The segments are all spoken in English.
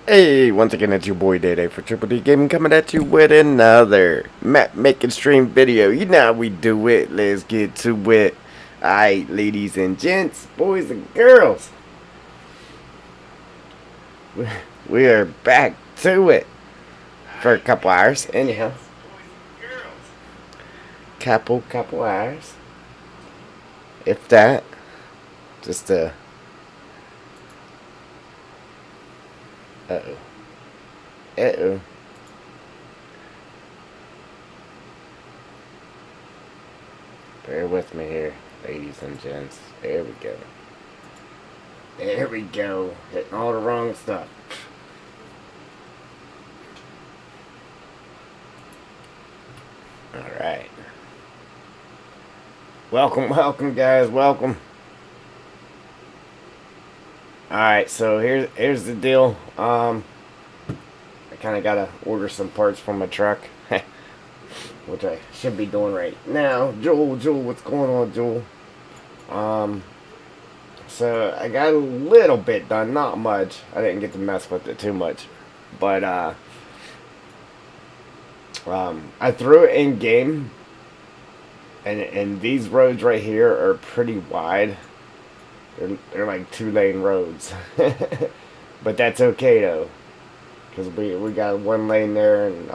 Hey, once again, it's your boy Day Day for Triple D Gaming coming at you with another map making stream video. You know how we do it. Let's get to it. Alright, ladies and gents, boys and girls, we are back to it for a couple hours. Anyhow, couple hours, if that. Just uh oh. Bear with me here, ladies and gents. There we go. There we go. Hitting all the wrong stuff. Alright. Welcome, guys. Welcome. Alright, so here's the deal. I kind of gotta order some parts for my truck. Which I should be doing right now. Joel, what's going on, Joel? So I got a little bit done, not much. I didn't get to mess with it too much. But, I threw it in game. And these roads right here are pretty wide. They're like 2-lane roads. But that's okay though. Because we got one lane there, and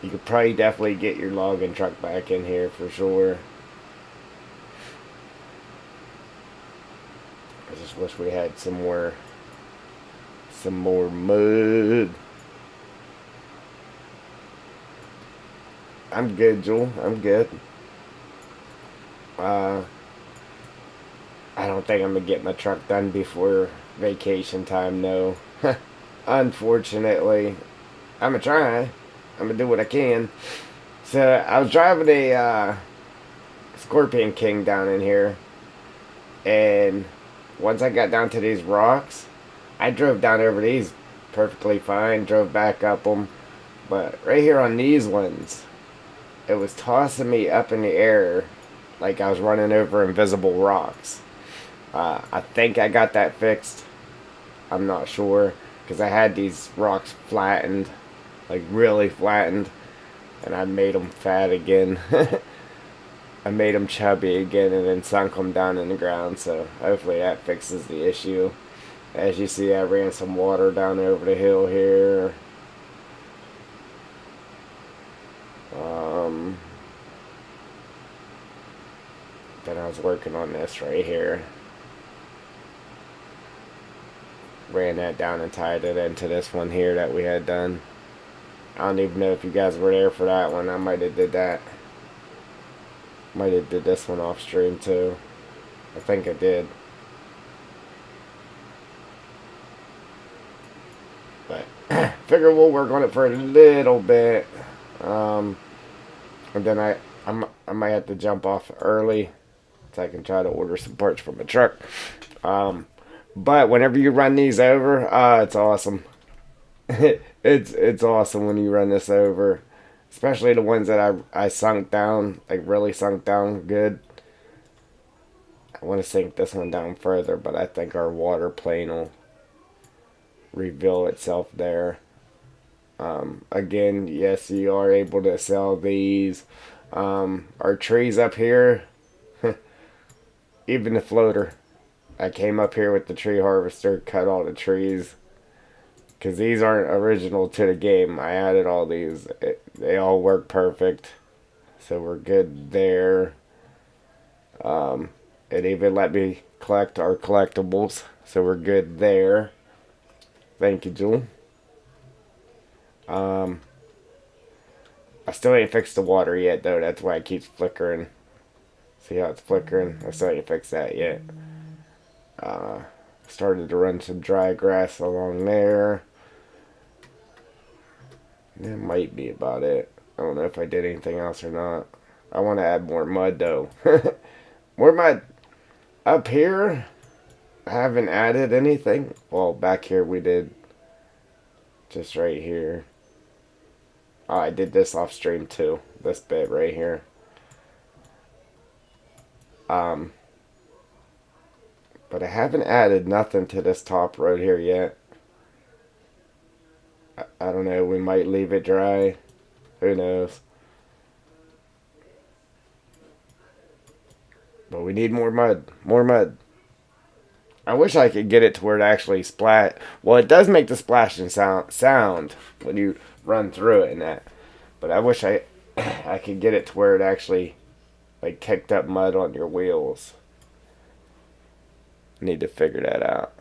you could probably definitely get your logging truck back in here for sure. I just wish we had some more mud. I'm good, Joel. I'm good. I don't think I'm gonna get my truck done before vacation time, no. Unfortunately. I'm gonna try. I'm gonna do what I can. So, I was driving a Scorpion King down in here. And once I got down to these rocks, I drove down over these perfectly fine. Drove back up them. But right here on these ones, it was tossing me up in the air like I was running over invisible rocks. I think I got that fixed. I'm not sure, because I had these rocks flattened, like really flattened, and I made them fat again. I made them chubby again and then sunk them down in the ground, so hopefully that fixes the issue. As you see, I ran some water down over the hill here. Then I was working on this right here. Ran that down and tied it into this one here that we had done. I don't even know if you guys were there for that one. I might have did that. Might have did this one off stream too. I think I did. But figure we'll work on it for a little bit. And then I might have to jump off early so I can try to order some parts for my truck. But whenever you run these over, it's awesome. It's awesome when you run this over, especially the ones that I sunk down, like really sunk down good. I want to sink this one down further, but I think our water plane will reveal itself there. Again, yes, you are able to sell these. Our trees up here, even the floater. I came up here with the tree harvester, cut all the trees. Because these aren't original to the game. I added all these. They all work perfect. So we're good there. It even let me collect our collectibles. So we're good there. Thank you, Jewel. I still ain't fixed the water yet, though. That's why it keeps flickering. See how it's flickering? I still ain't fixed that yet. Started to run some dry grass along there. That might be about it. I don't know if I did anything else or not. I want to add more mud, though. More mud. Up here, I haven't added anything. Well, back here we did. Just right here. Oh, I did this off stream, too. This bit right here. But I haven't added nothing to this top road here yet. I don't know, we might leave it dry. Who knows? But we need more mud. More mud. I wish I could get it to where it actually splash. Well, it does make the splashing sound when you run through it and that. But I wish I could get it to where it actually like kicked up mud on your wheels. Need to figure that out.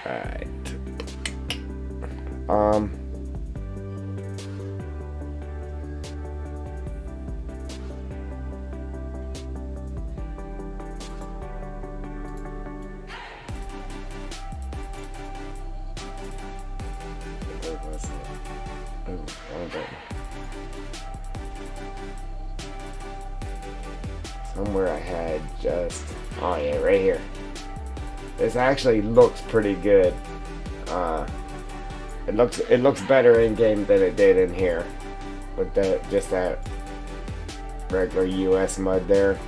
Alright. Um. Oh, wrong button. Somewhere I had just. Oh yeah, right here. This actually looks pretty good. It looks better in game than it did in here, with just that regular US mud there.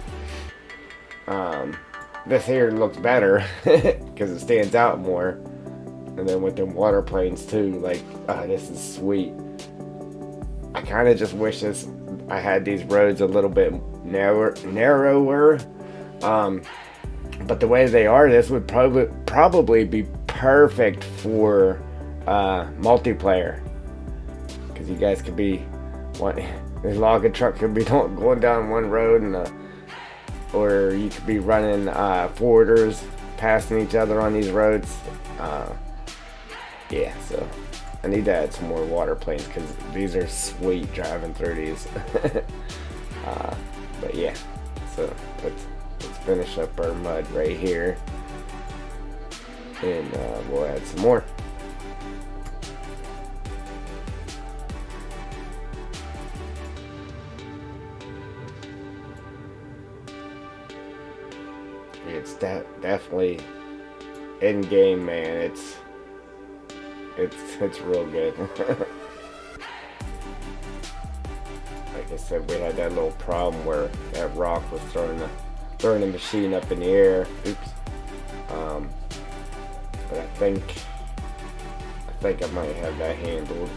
This here looks better because it stands out more, and then with the water planes too. Like, this is sweet. I kind of just wish I had these roads a little bit narrower. But the way they are, this would probably be perfect for multiplayer, because you guys could be the logging truck could be going down one road, and or you could be running forwarders passing each other on these roads. Yeah, so I need to add some more water planes because these are sweet driving through these. But yeah, so let's finish up our mud right here, and we'll add some more. It's definitely in game, man. It's real good. Like I said, we had that little problem where that rock was throwing the machine up in the air. Oops. But I think I might have that handled.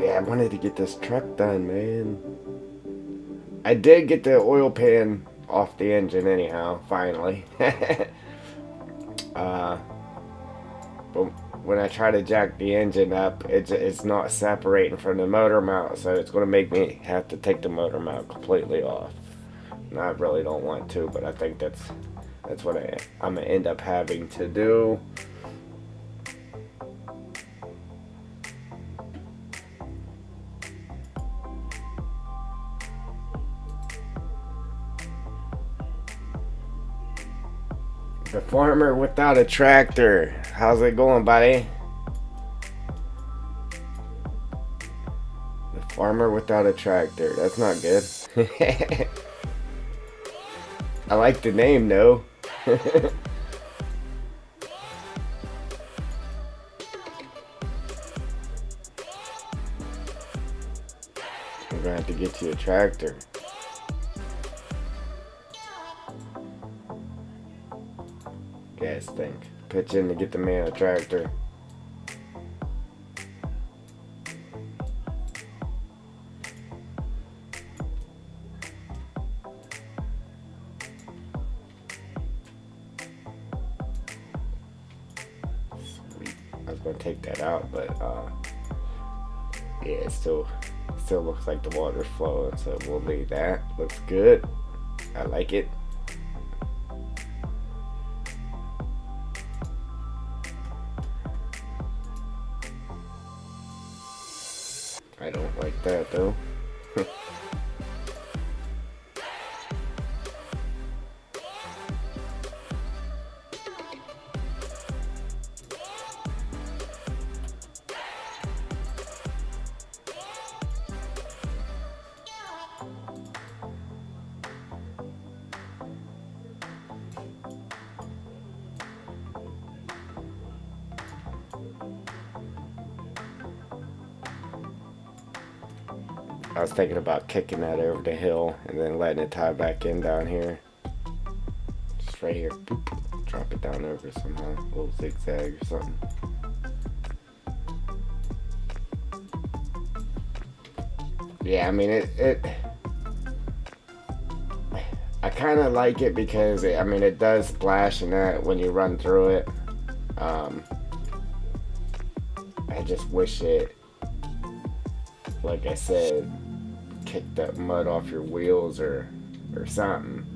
Yeah, I wanted to get this truck done, man. I did get the oil pan off the engine anyhow, finally. But when I try to jack the engine up, it's not separating from the motor mount, so it's going to make me have to take the motor mount completely off. And I really don't want to, but I think that's what I'm going to end up having to do. The farmer without a tractor. How's it going, buddy? The farmer without a tractor. That's not good. I like the name, though. I'm gonna have to get you a tractor. Guys think. Pitch in to get the man a tractor. Sweet. I was gonna take that out, but yeah, it still looks like the water's flowing, so we'll leave that. Looks good. I like it. I don't like that though. I was thinking about kicking that over the hill and then letting it tie back in down here. Just right here. Boop. Drop it down over somehow. A little zigzag or something. Yeah, I mean, I kind of like it because, it does splash in that when you run through it. I just wish it, like I said, kicked that mud off your wheels or something.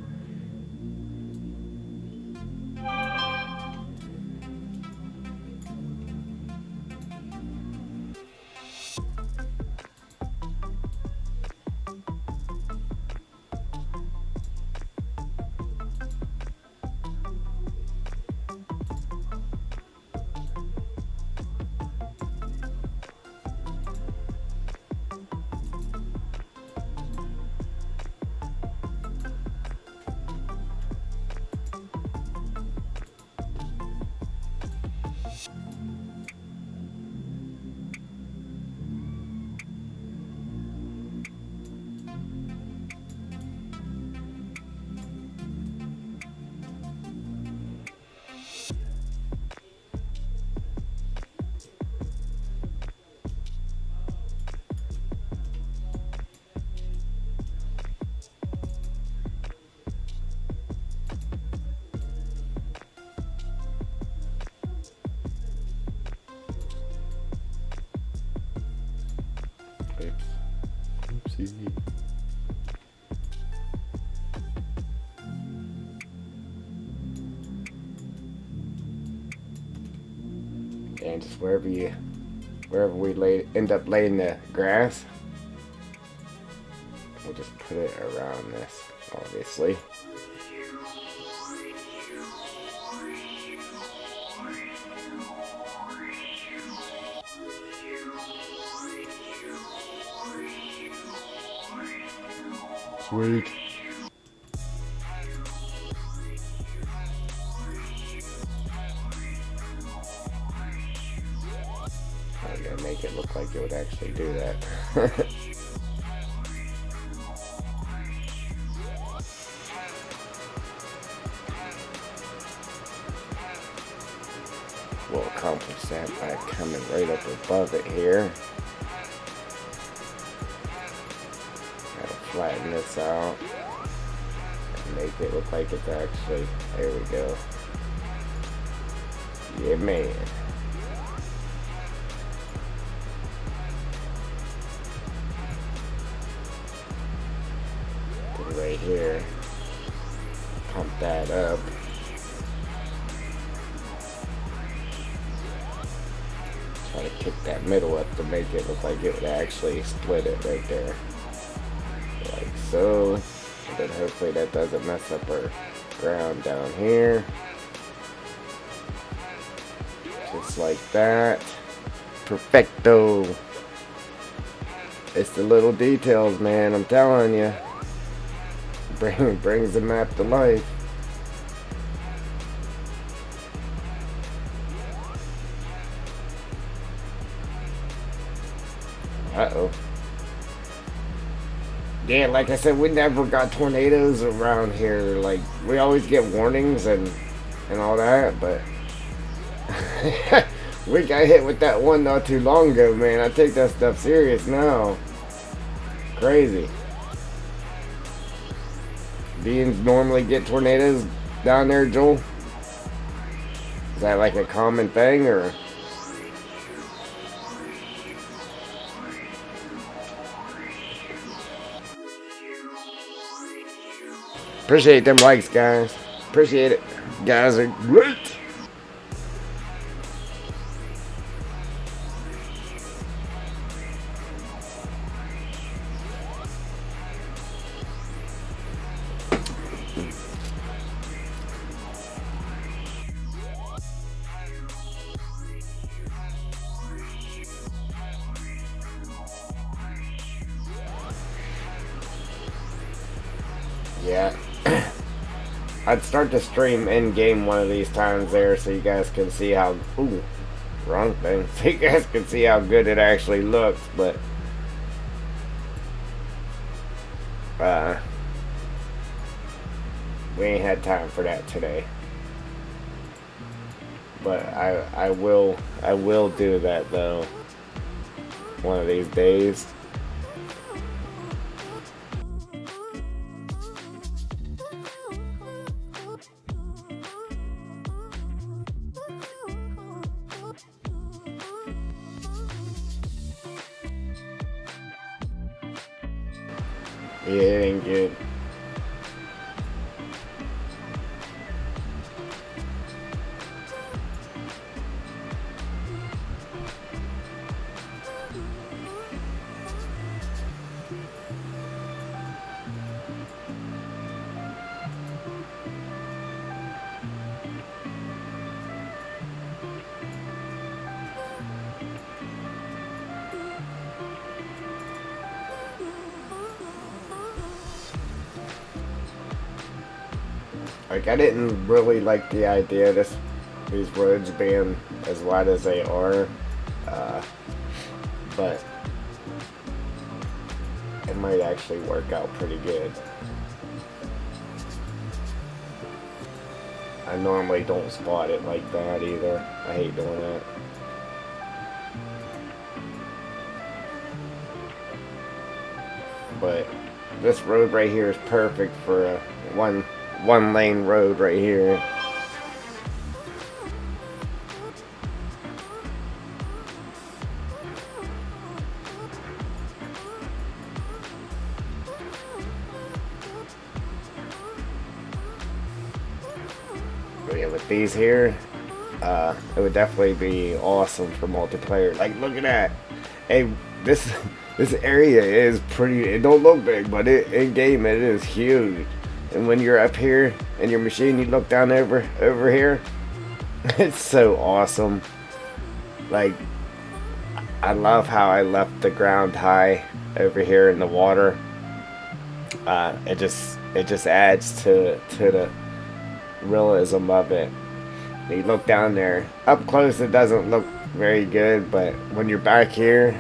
Oops. Oopsie. And just wherever we end up laying the grass, we'll just put it around this, obviously. Sweet. I'm gonna make it look like it would actually do that. We'll accomplish that by coming right up above it here. Flatten this out and make it look like it's actually, there we go. Yeah, man. Put it right here. Pump that up. Try to kick that middle up to make it look like it would actually split it right there. Like so, and then hopefully that doesn't mess up our ground down here. Just like that. Perfecto. It's the little details, man, I'm telling you. Brings the map to life. Uh-oh. Yeah, like I said, we never got tornadoes around here. Like, we always get warnings and all that, but we got hit with that one not too long ago, man. I take that stuff serious now. Crazy. Beings normally get tornadoes down there, Joel? Is that like a common thing, or? Appreciate them likes, guys. Appreciate it. You guys are great. Yeah. I'd start to stream in game one of these times there so you guys can see how. Ooh, wrong thing. So you guys can see how good it actually looks, but. We ain't had time for that today. But I will do that though. One of these days. Yeah, it ain't good. Like, I didn't really like the idea of these roads being as wide as they are, but it might actually work out pretty good. I normally don't spot it like that either. I hate doing that. But this road right here is perfect for a one lane road right here. But yeah, with these here, it would definitely be awesome for multiplayer. Like, look at that. Hey, this area is pretty. It don't look big, but in game it is huge. And when you're up here in your machine, you look down over here. It's so awesome. Like, I love how I left the ground high over here in the water. It just adds to the realism of it. You look down there. Up close, it doesn't look very good, but when you're back here,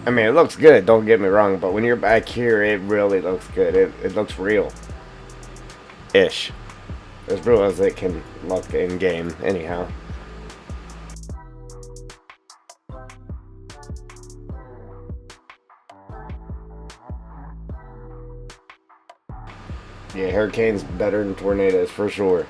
I mean, it looks good, don't get me wrong, but when you're back here, it really looks good. It looks real. Ish. As real as it can look in game, anyhow. Yeah, hurricanes better than tornadoes, for sure.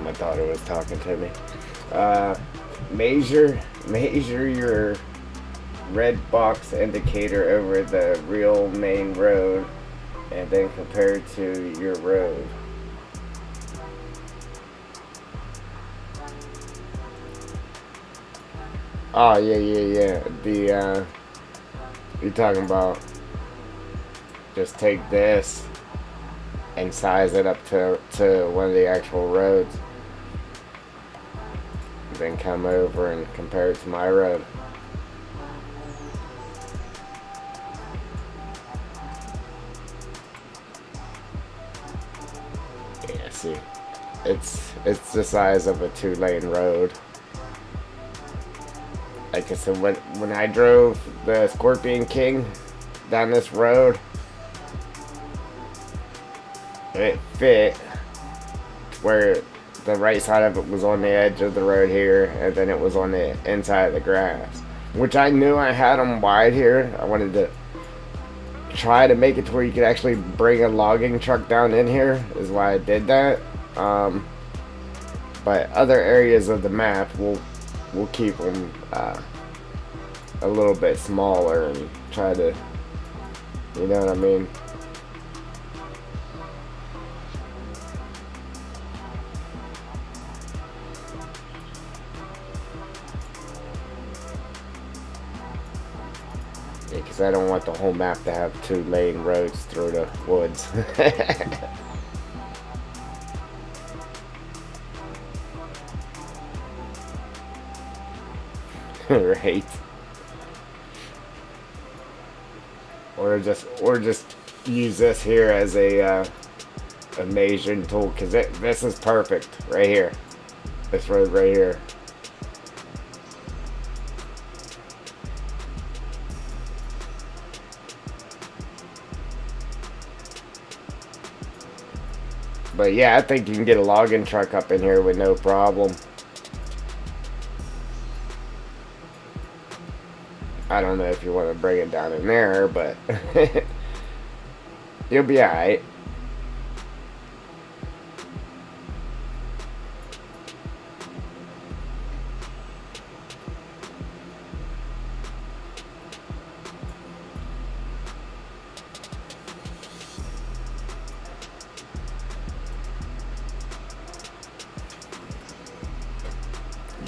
My daughter was talking to me. Measure your red box indicator over the real main road, and then compare it to your road. Oh yeah. You're talking about just take this and size it up to one of the actual roads. Then come over and compare it to my road. Yeah, see, it's the size of a 2-lane road. Like I said, when I drove the Scorpion King down this road, it fit where the right side of it was on the edge of the road here, and then it was on the inside of the grass. Which I knew I had them wide here. I wanted to try to make it to where you could actually bring a logging truck down in here, is why I did that. But other areas of the map, we'll keep them a little bit smaller and try to, you know what I mean? Because I don't want the whole map to have 2-lane roads through the woods. Right. Or just use this here as a measuring tool, because this is perfect right here. This road right here. But yeah, I think you can get a logging truck up in here with no problem. I don't know if you want to bring it down in there, but you'll be alright.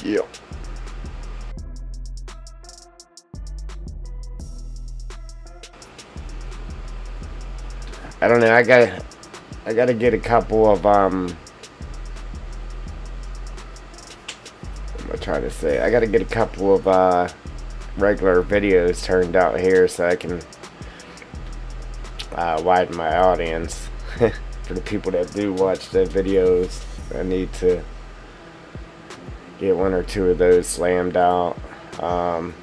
Yep. I don't know. I gotta get a couple of what am I trying to say? I gotta get a couple of regular videos turned out here so I can widen my audience. For the people that do watch the videos, I need to get 1 or 2 of those slammed out. I'm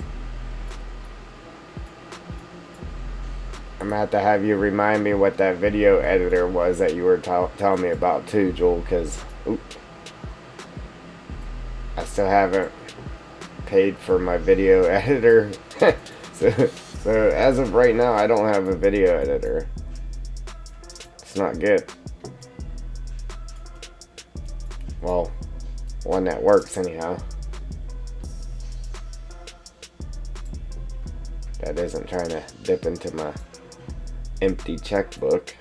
gonna have to have you remind me what that video editor was that you were telling me about too, Joel, because I still haven't paid for my video editor. so as of right now, I don't have a video editor. It's not good. Well, one that works anyhow. That isn't trying to dip into my empty checkbook.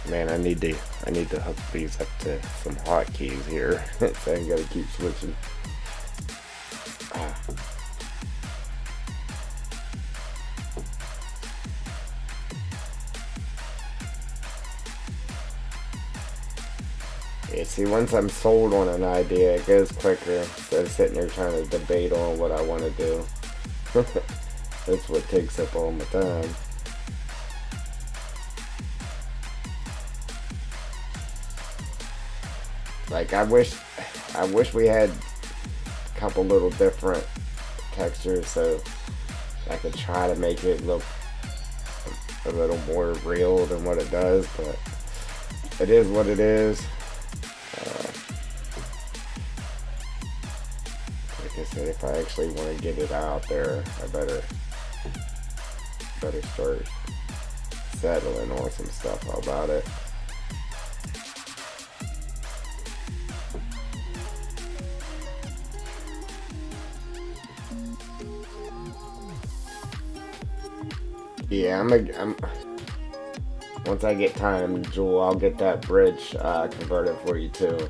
Man, I need to hook these up to some hotkeys here. So I gotta keep switching. Yeah, see, once I'm sold on an idea, it goes quicker instead of sitting there trying to debate on what I want to do. That's what takes up all my time. Like, I wish we had a couple little different textures so I could try to make it look a little more real than what it does, but it is what it is. Like I said, if I actually want to get it out there, I better start settling on some stuff about it. Yeah, I'm once I get time, Jewel, I'll get that bridge converted for you too.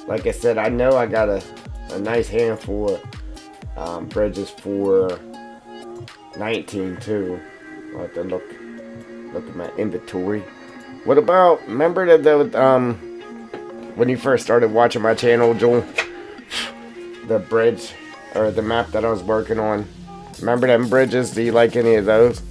Like I said, I know I got a nice handful of bridges for 19 too. I'll have to look at my inventory. What about, remember the when you first started watching my channel, Jewel? The bridge or the map that I was working on. Remember them bridges? Do you like any of those?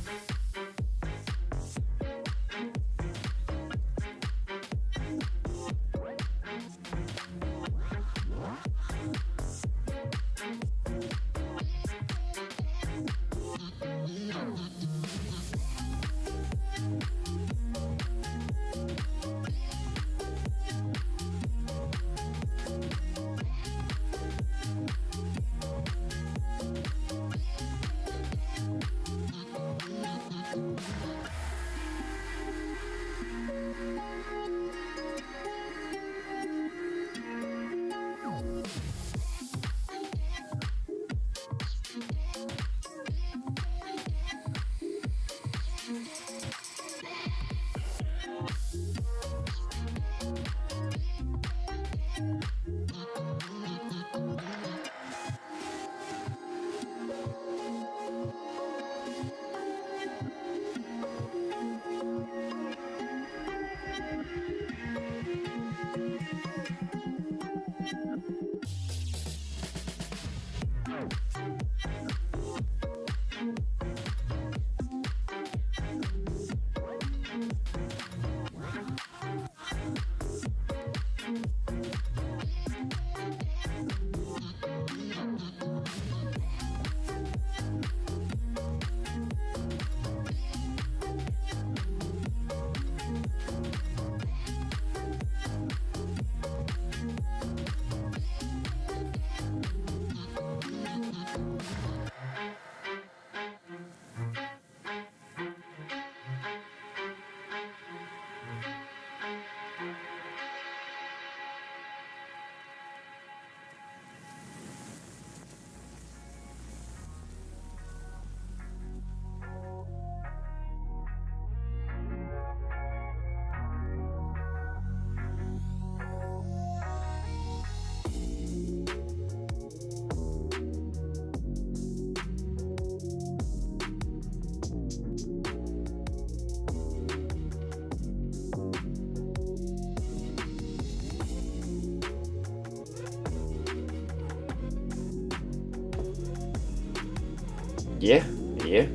Yeah, yeah.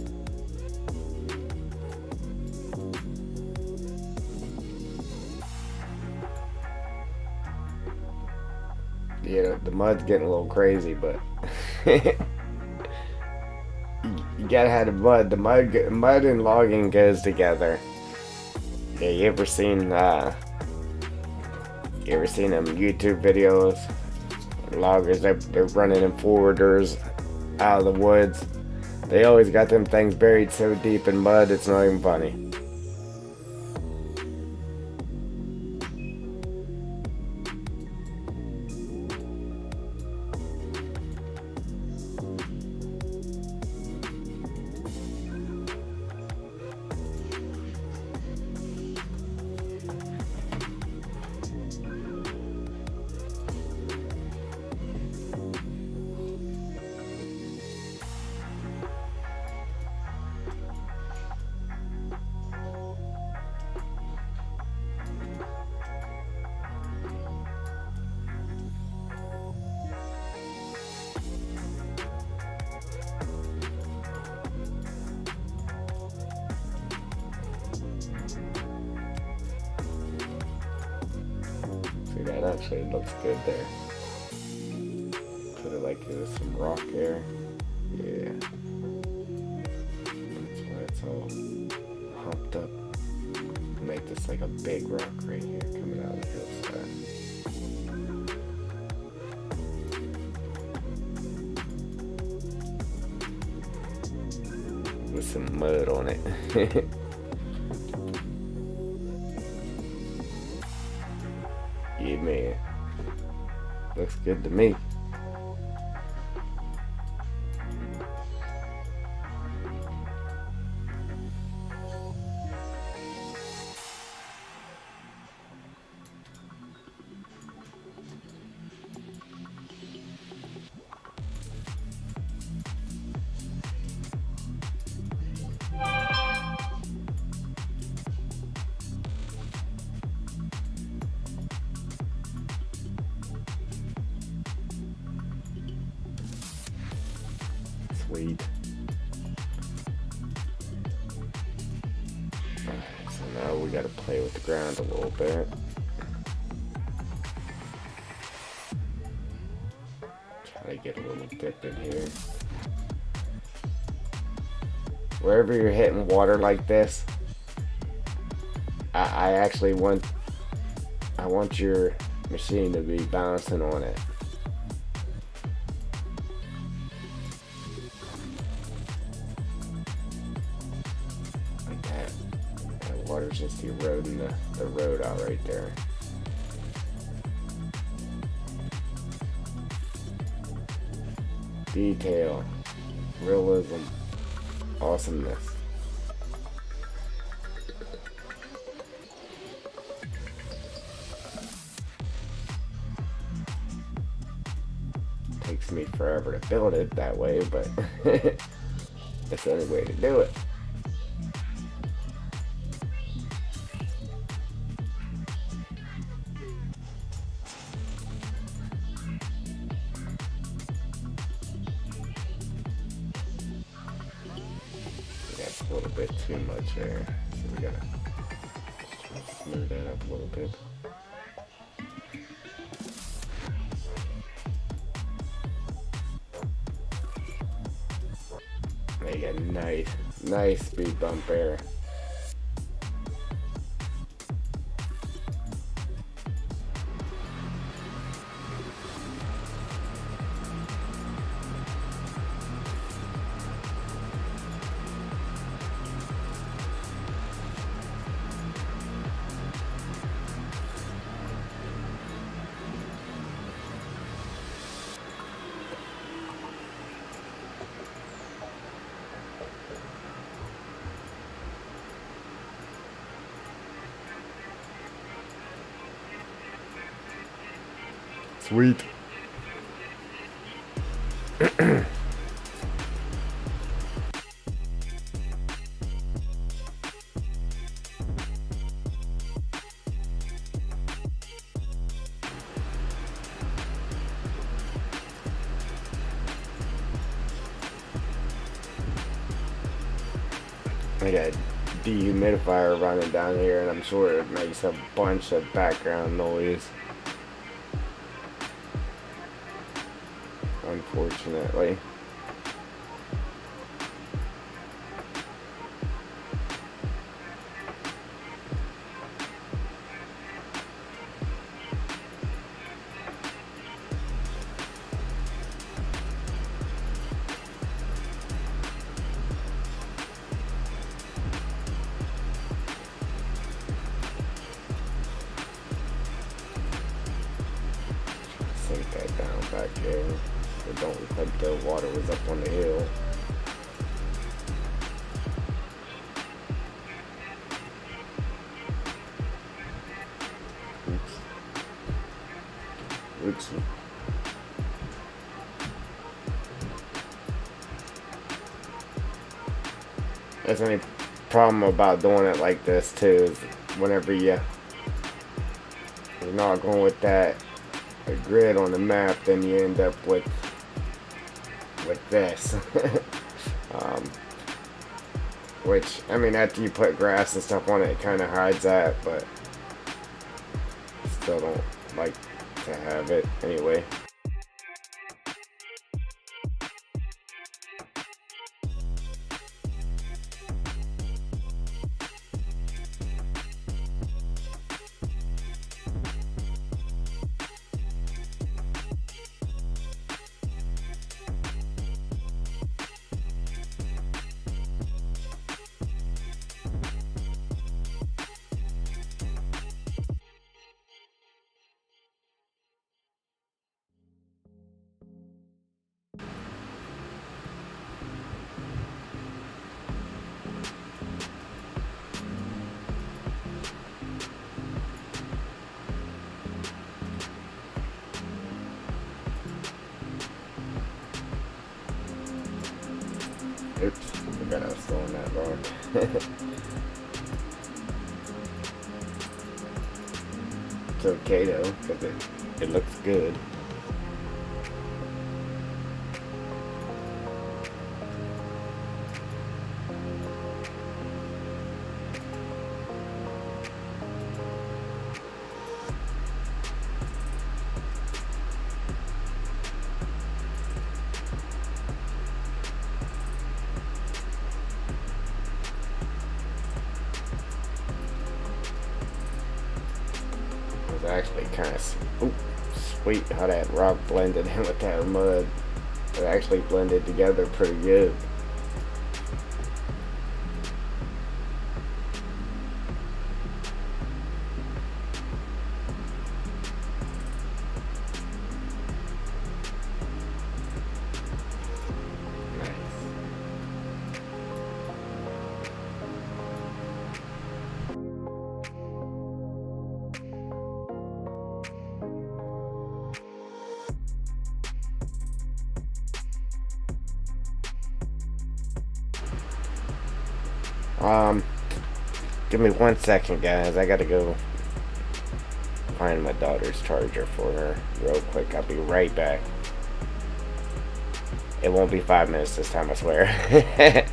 Yeah, the mud's getting a little crazy, but you gotta have the mud. The mud and logging goes together. Yeah, you ever seen them YouTube videos? Loggers, they're running in forwarders out of the woods. They always got them things buried so deep in mud, it's not even funny. See, that actually looks good there. Put it like there's some rock there. Yeah. That's why it's all It's like a big rock right here coming out of the hillside. With some mud on it. Yeah, man. Looks good to me. Sweet. Alright, so now we gotta play with the ground a little bit. Try to get a little dip in here. Wherever you're hitting water like this, I actually want your machine to be bouncing on it. Like that. That water's just eroding the road out right there. Detail, realism, awesomeness. Takes me forever to build it that way, but it's the only way to do it. That's a little bit too much there, so we gotta smooth that up a little bit. There you go, nice speed bump there. Sweet. I got a dehumidifier running down here, and I'm sure it makes a bunch of background noise. Unfortunately. Sink that down back there. It don't look like the water was up on the hill. Oops. That's the only problem about doing it like this too, is whenever you're not going with that grid on the map, then you end up with this. Which, I mean, after you put grass and stuff on it, it kind of hides that, but still don't like to have it anyway. Oops, forgot I was throwing that rock. It's okay though, because it looks good. Actually kind of sweet how that rock blended in with that mud. It actually blended together pretty good. Give me 1 second, guys. I gotta go find my daughter's charger for her real quick. I'll be right back. It won't be 5 minutes this time, I swear.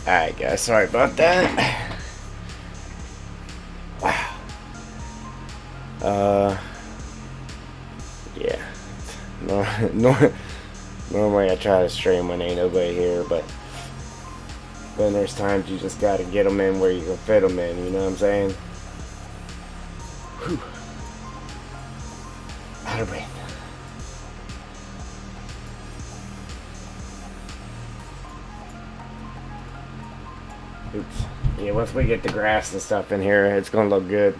Alright guys, sorry about that. Wow. Yeah. Normally I try to stream when ain't nobody here, but then there's times you just gotta get them in where you can fit them in, you know what I'm saying? Whew. Out of breath. Oops. Yeah, once we get the grass and stuff in here, it's gonna look good.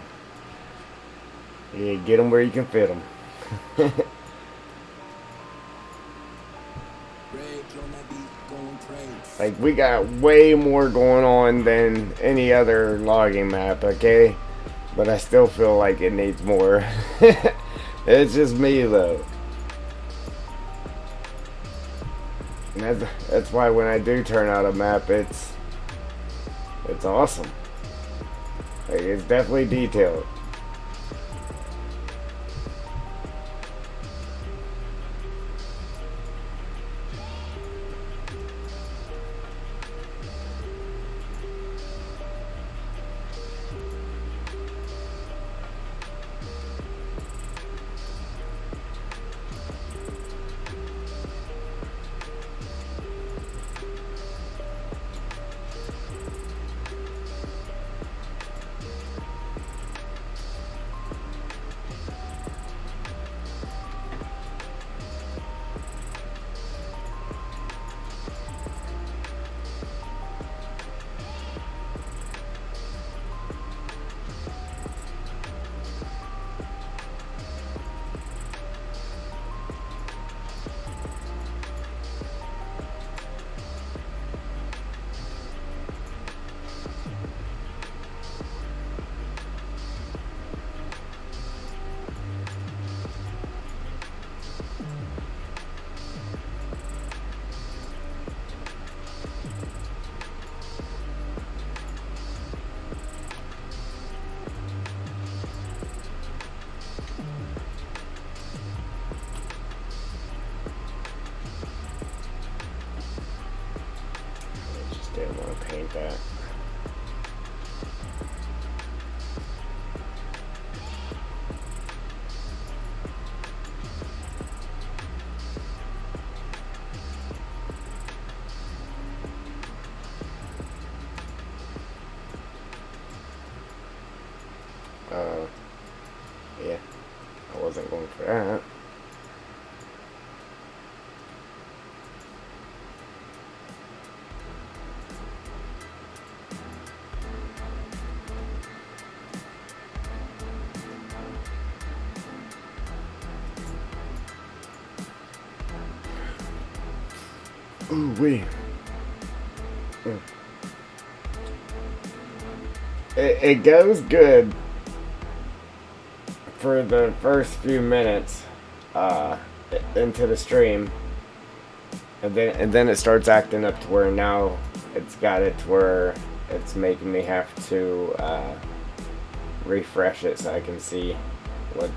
Yeah, get them where you can fit them. Like, we got way more going on than any other logging map, okay? But I still feel like it needs more. It's just me, though. And that's why when I do turn out a map, it's awesome. Like, it's definitely detailed. that. Yeah, I wasn't going for that. Ooh wee. It goes good for the first few minutes uh, into the stream, and then it starts acting up to where now it's got it to where it's making me have to refresh it so I can see what's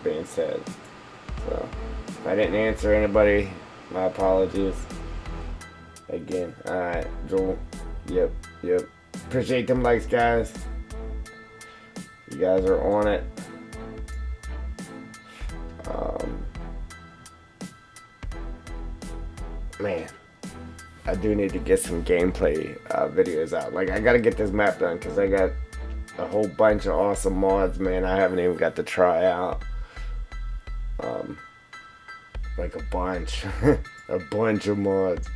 being said. So if I didn't answer anybody, my apologies. Again, alright, Joel. Yep. Appreciate them likes, guys. You guys are on it. Man, I do need to get some gameplay videos out. Like, I gotta get this map done because I got a whole bunch of awesome mods, man. I haven't even got to try out. Like a bunch. A bunch of mods.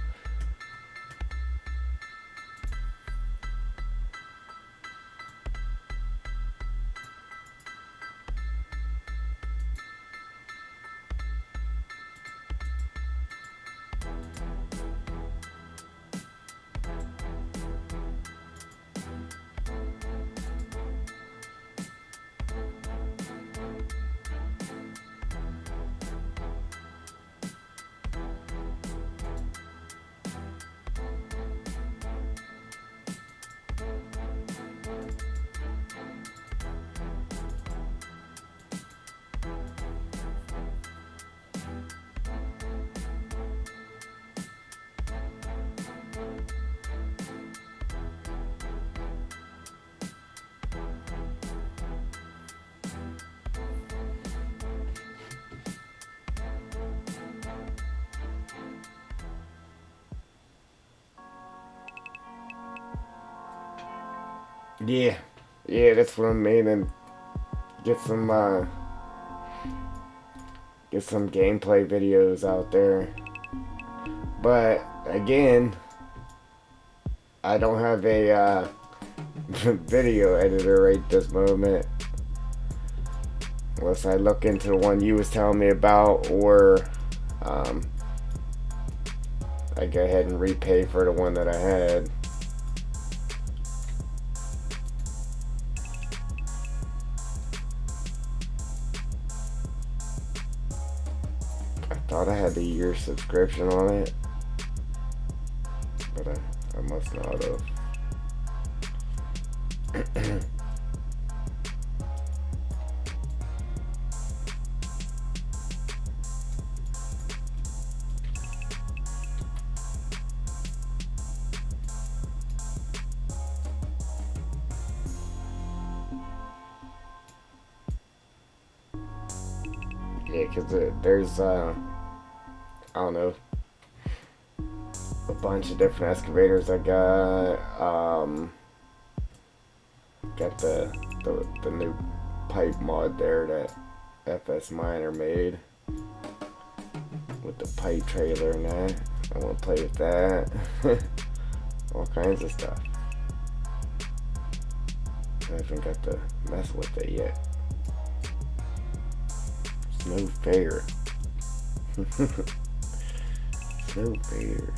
Yeah, that's what I mean, and get some gameplay videos out there. But again, I don't have a video editor right this moment, unless I look into the one you was telling me about, or I go ahead and repay for the one that I had. I thought I had a year subscription on it, but I must not have. Yeah, because there's, I don't know, a bunch of different excavators I got. Got the new pipe mod there that FS Miner made with the pipe trailer and that. I want to play with that. All kinds of stuff. I haven't got to mess with it yet. It's no fair. It's no fair.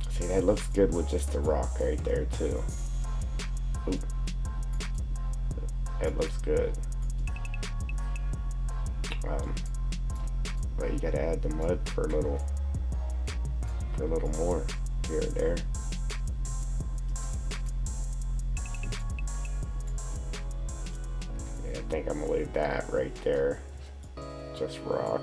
See, that looks good with just the rock right there too. Ooh. That looks good. But you gotta add the mud for a little more here and there. Yeah, I think I'm gonna leave that right there. Just rock.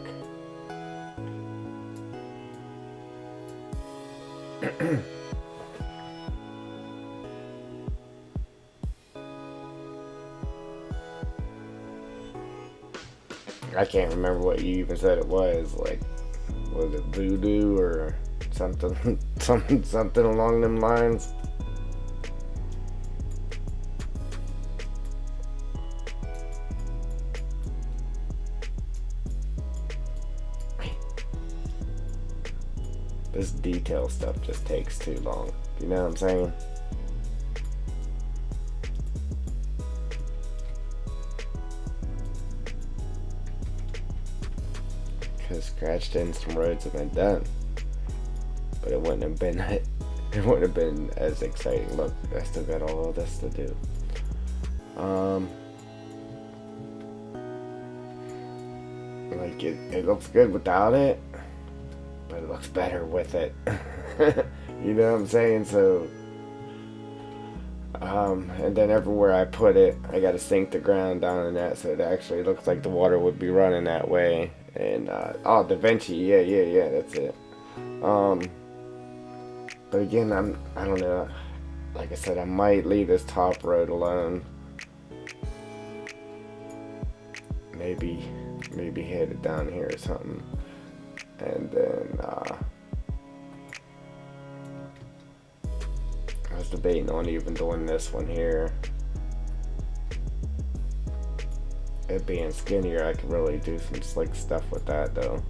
I can't remember what you even said it was. Like, was it voodoo or something, something along them lines? This detail stuff just takes too long. You know what I'm saying? Because scratched in some roads have been done, but it wouldn't have been it wouldn't have been as exciting. Look, I still got all of this to do. Like it looks good without it, but it looks better with it. You know what I'm saying? So, and then everywhere I put it, I got to sink the ground down in that, so it actually looks like the water would be running that way. And oh, Da Vinci, yeah, that's it. But again, I don't know. Like I said, I might leave this top road alone. Maybe head it down here or something, and then I was debating on even doing this one here. It being skinnier, I could really do some slick stuff with that though.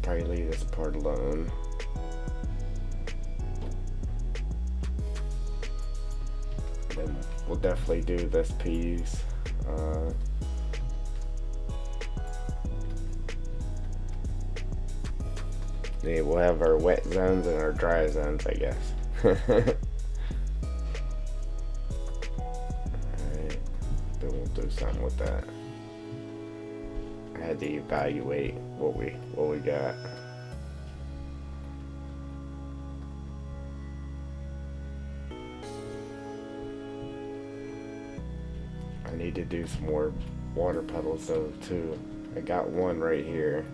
Probably leave this part alone. Then we'll definitely do this piece. Yeah, we'll have our wet zones and our dry zones, I guess. Alright, then we'll do something with that. I had to evaluate what we got. I need to do some more water puddles though too. I got one right here.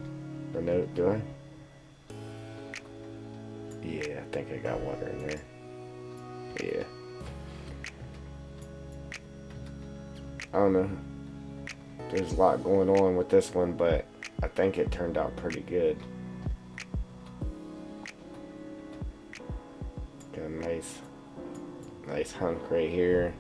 Or no, do I? Yeah, I think I got water in there. Yeah. I don't know. There's a lot going on with this one, but I think it turned out pretty good. Got a nice hunk right here.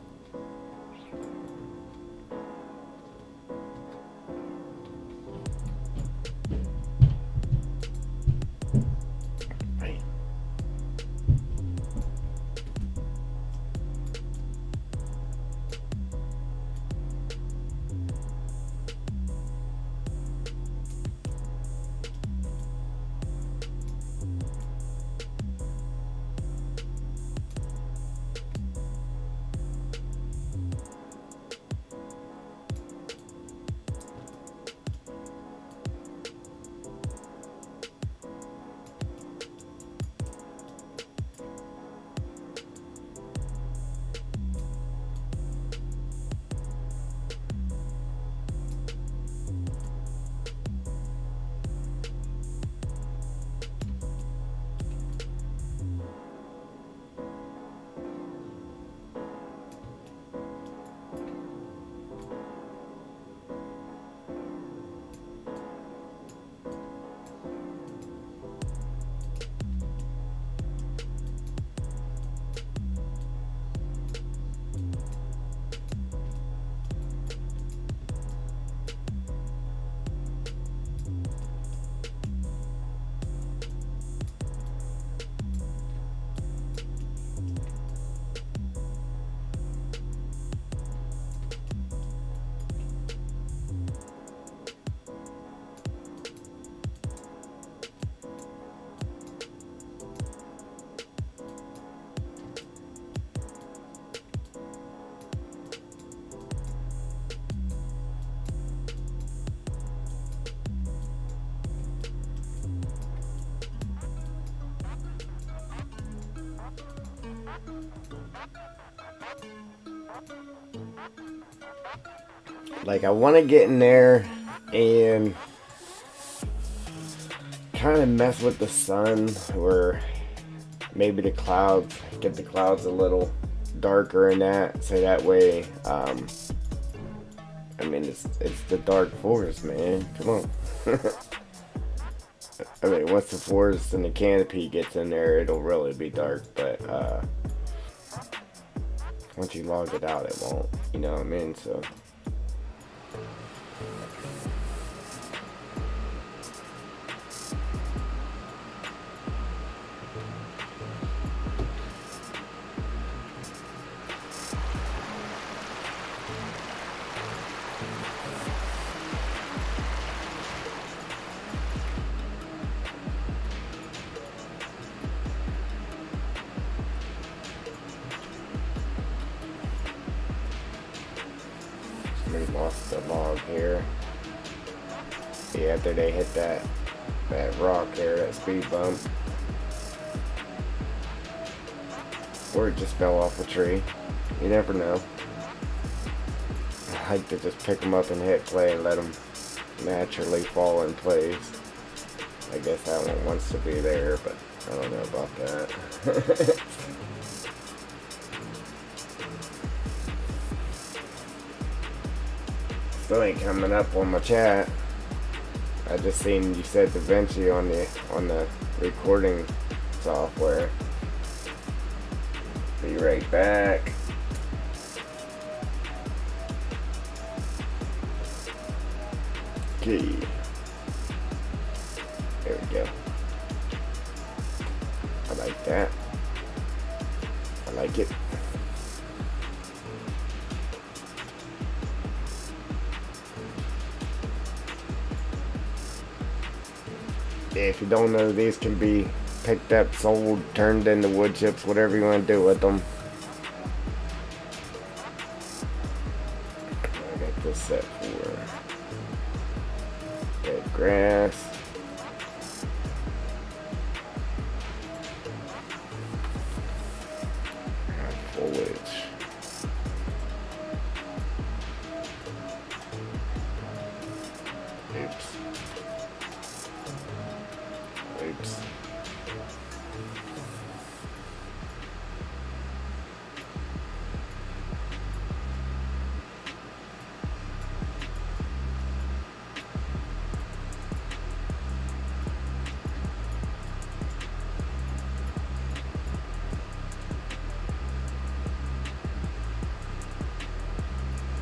Like, I want to get in there and kind of mess with the sun, or maybe the clouds, get the clouds a little darker in that, so that way, I mean, it's the dark forest, man. Come on. I mean, once the forest and the canopy gets in there, it'll really be dark, but, once you log it out, it won't, you know what I mean, so. We lost the log here. Yeah, after they hit that rock there, that speed bump. Or it just fell off a tree. You never know. I like to just pick them up and hit play and let them naturally fall in place. I guess that one wants to be there, but I don't know about that. Still ain't coming up on my chat. I just seen you said Da Vinci on the recording software. Be right back. Okay. There we go. I like that. I like it. If you don't know, these can be picked up, sold, turned into wood chips, whatever you want to do with them. I got this set for dead grass. Foliage. Oops. Oops.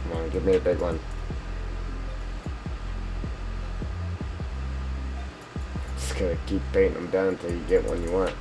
Come on, give me a big one. Just gotta keep painting them down until you get one you want.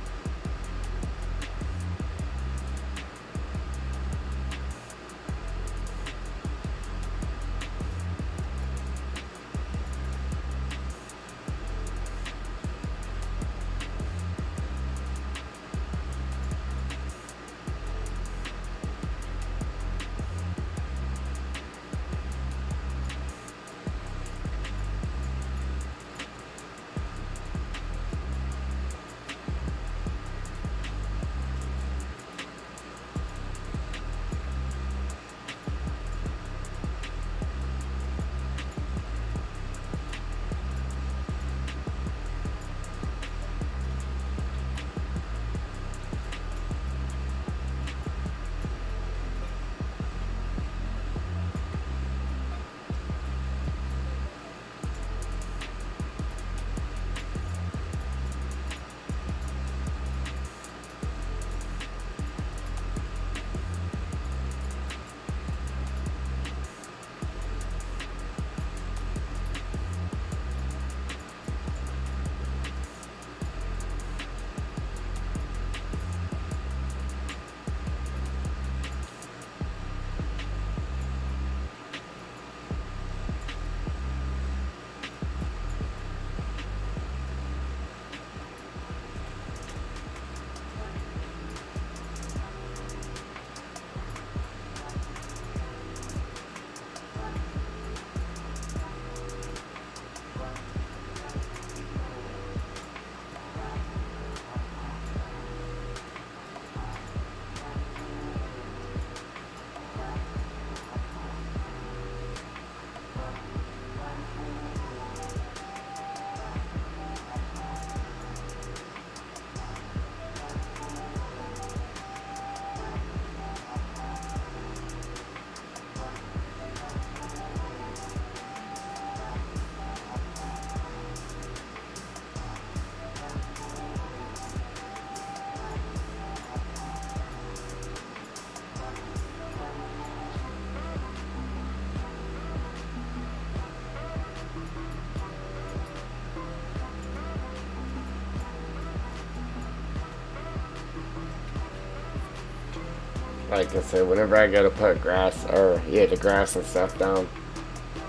like I said, whenever I go to put grass, or yeah, the grass and stuff down,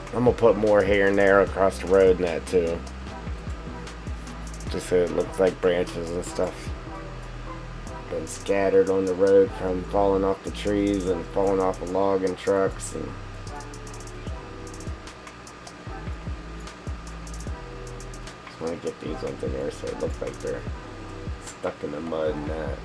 I'm gonna put more here and there across the road and that too. Just so it looks like branches and stuff been scattered on the road from falling off the trees and falling off of logging trucks. And just want to get these ones in there so it looks like they're stuck in the mud and that.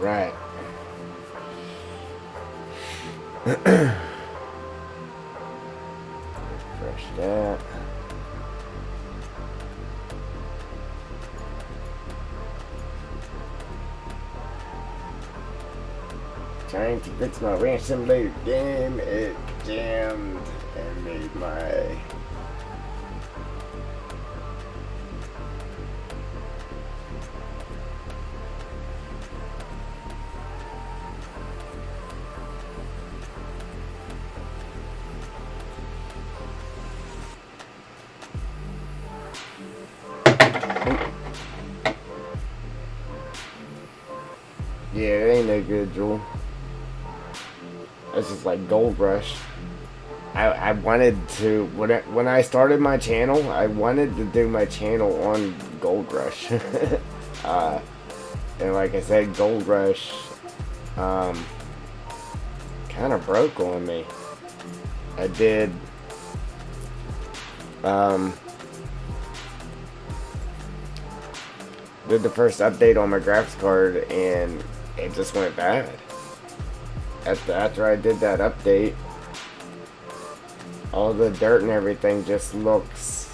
Right. Refresh that. Trying to fix my ranch simulator game, it jammed and made my yeah, it ain't no good, Jewel. This is like Gold Rush. I wanted to, when I started my channel, I wanted to do my channel on Gold Rush. And like I said, Gold Rush kind of broke on me. I did the first update on my graphics card and it just went bad. After I did that update, all the dirt and everything just looks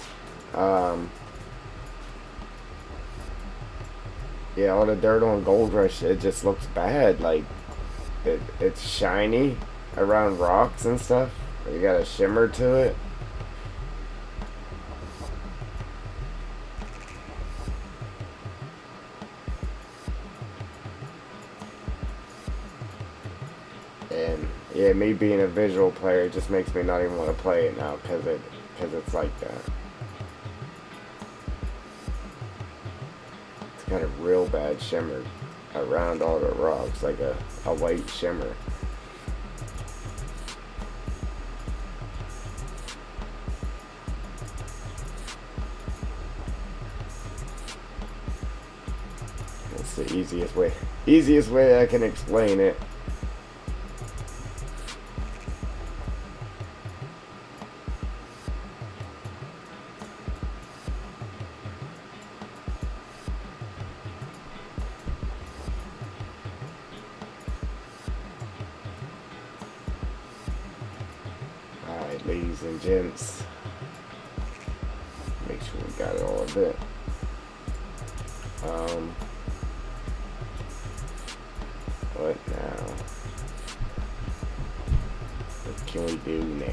yeah, all the dirt on Gold Rush, it just looks bad. Like it's shiny around rocks and stuff. You got a shimmer to it. And yeah, me being a visual player just makes me not even want to play it now because it's like that. It's got a real bad shimmer around all the rocks, like a white shimmer. That's the easiest way I can explain it. Alright, ladies and gents. Make sure we got all of it. What now? What can we do now?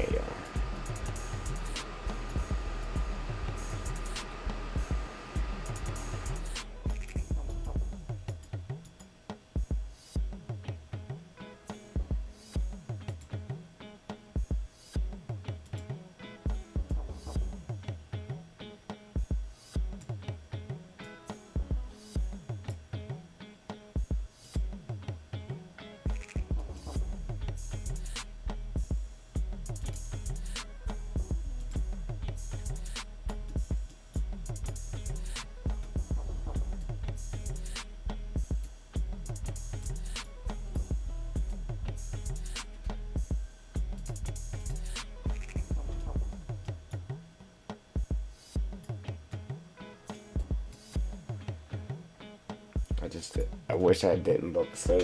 I wish I didn't look so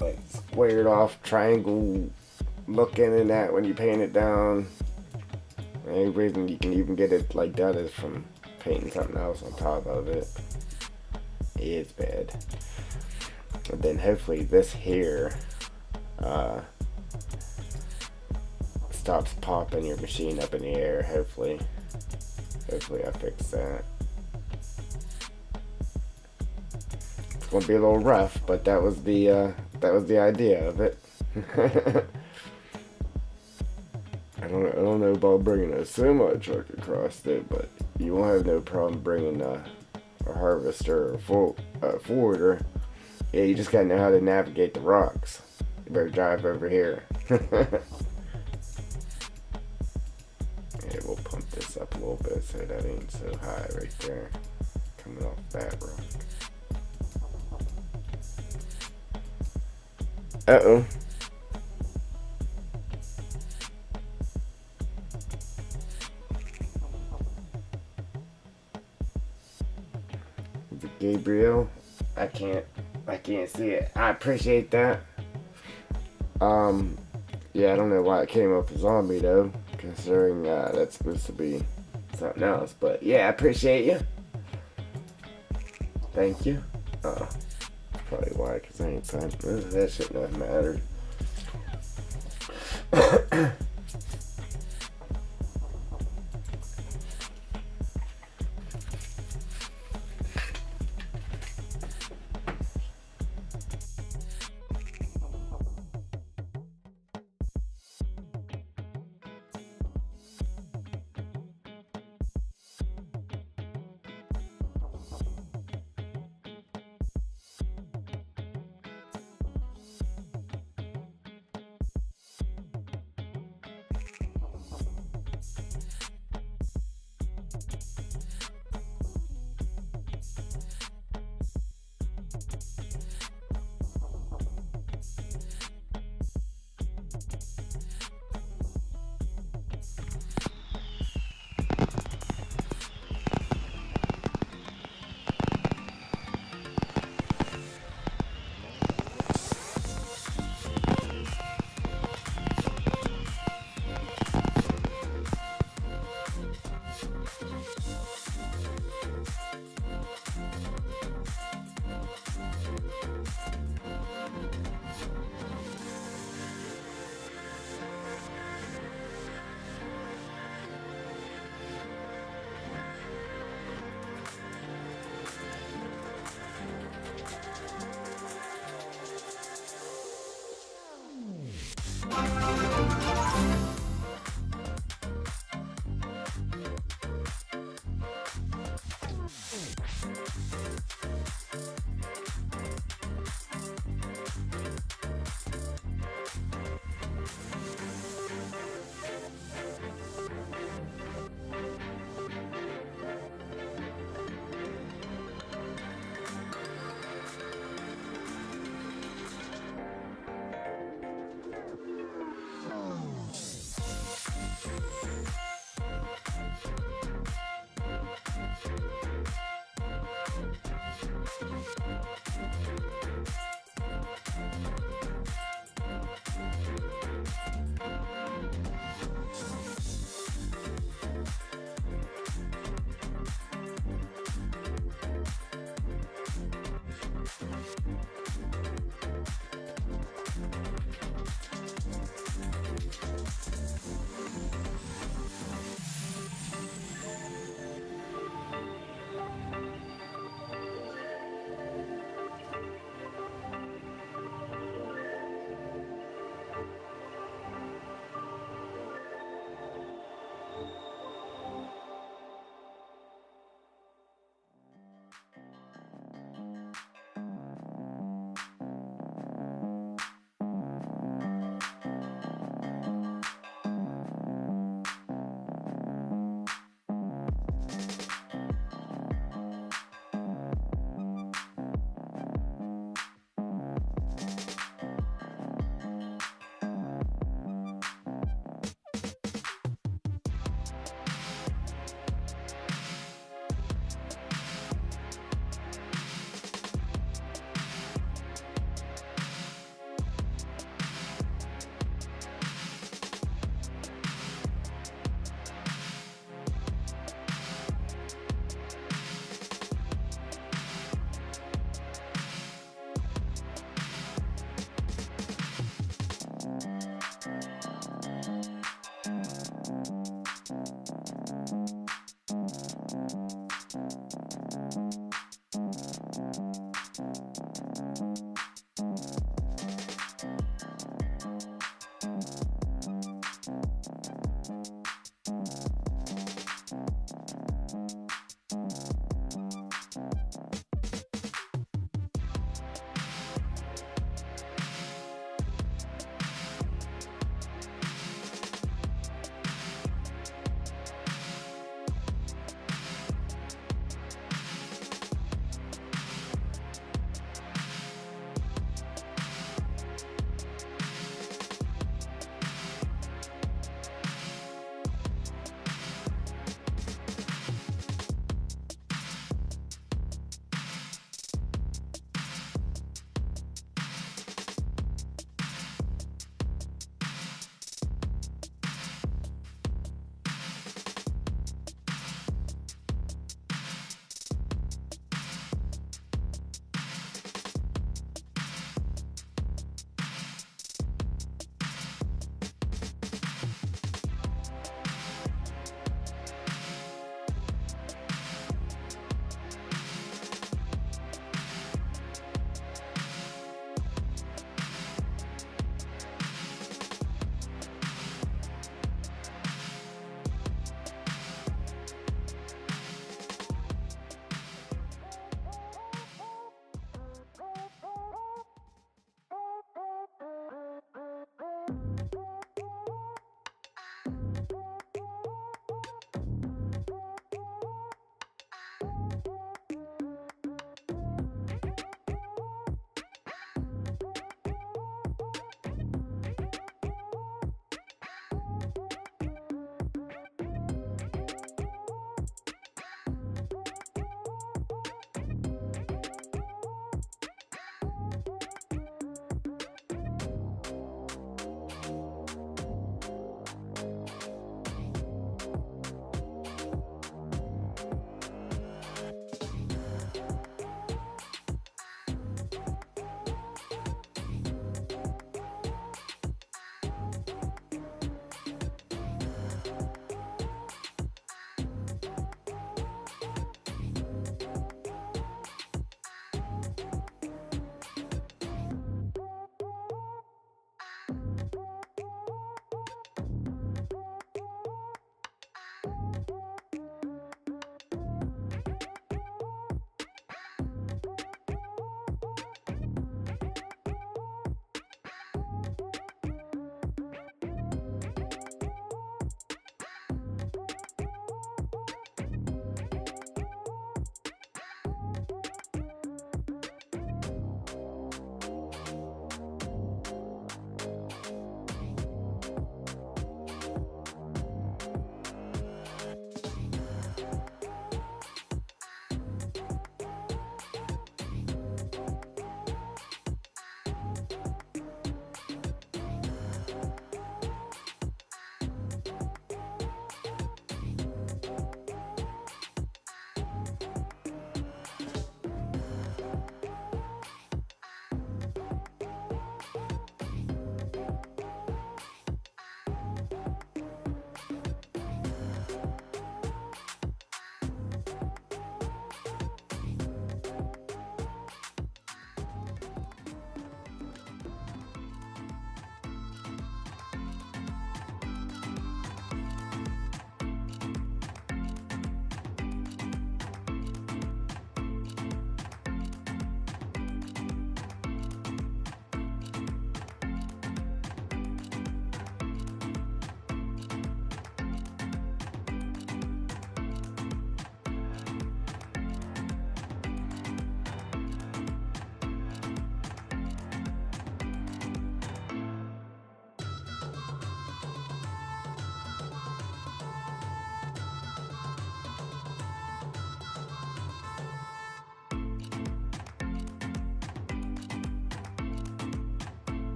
like squared off triangle looking in that when you paint it down. The only reason you can even get it like that is from painting something else on top of it. It's bad. And then hopefully this here stops popping your machine up in the air. Hopefully I fix that. It's gonna be a little rough, but that was the idea of it. I don't know about bringing a semi truck across it, but you won't have no problem bringing a harvester or forwarder. Yeah, you just gotta know how to navigate the rocks. You better drive over here. Yeah, we'll pump this up a little bit so that ain't so high right there. Coming off that rock. Uh-oh. Is it Gabriel? I can't see it. I appreciate that. Yeah, I don't know why it came up as zombie though, considering that's supposed to be something else. But yeah, I appreciate you. Thank you. Probably why, because I ain't signed. That shouldn't have mattered.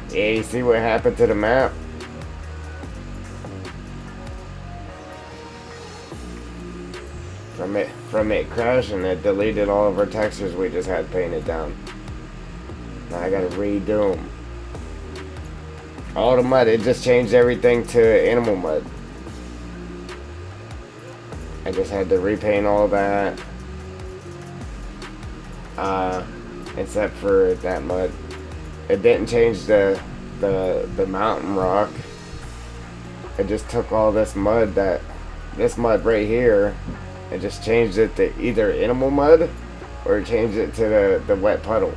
Yeah, you see what happened to the map? From it crashing, it deleted all of our textures we just had painted down. Now I gotta redo them. All the mud, it just changed everything to animal mud. I just had to repaint all that. Except for that mud. It didn't change the mountain rock. It just took all this mud right here, and just changed it to either animal mud or changed it to the wet puddle.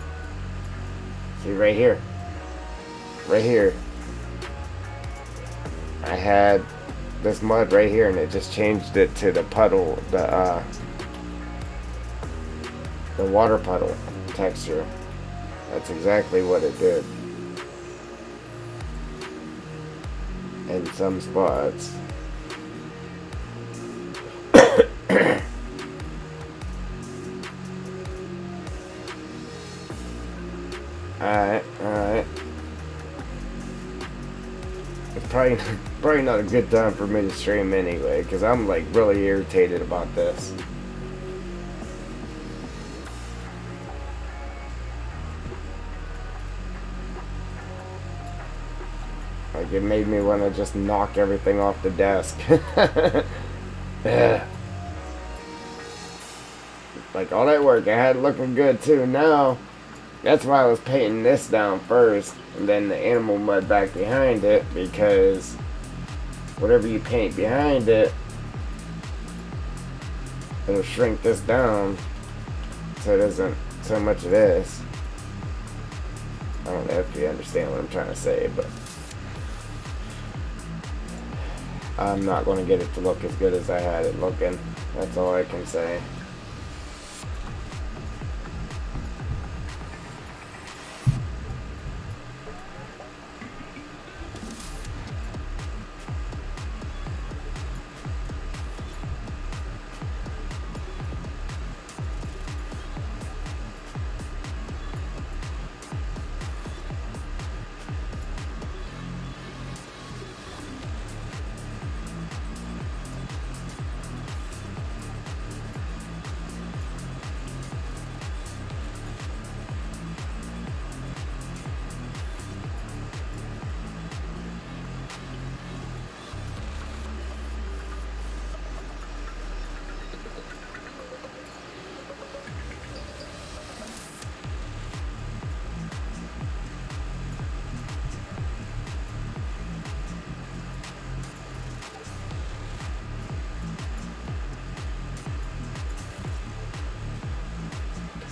See right here. Right here. I had this mud right here and it just changed it to the puddle, the water puddle texture. That's exactly what it did. In some spots. Alright. It's probably not a good time for me to stream anyway, because I'm like really irritated about this. Like, it made me want to just knock everything off the desk. Like, all that work I had looking good too. Now, that's why I was painting this down first, and then the animal mud back behind it, because whatever you paint behind it, it'll shrink this down so it isn't so much of this. I don't know if you understand what I'm trying to say, but I'm not going to get it to look as good as I had it looking. That's all I can say.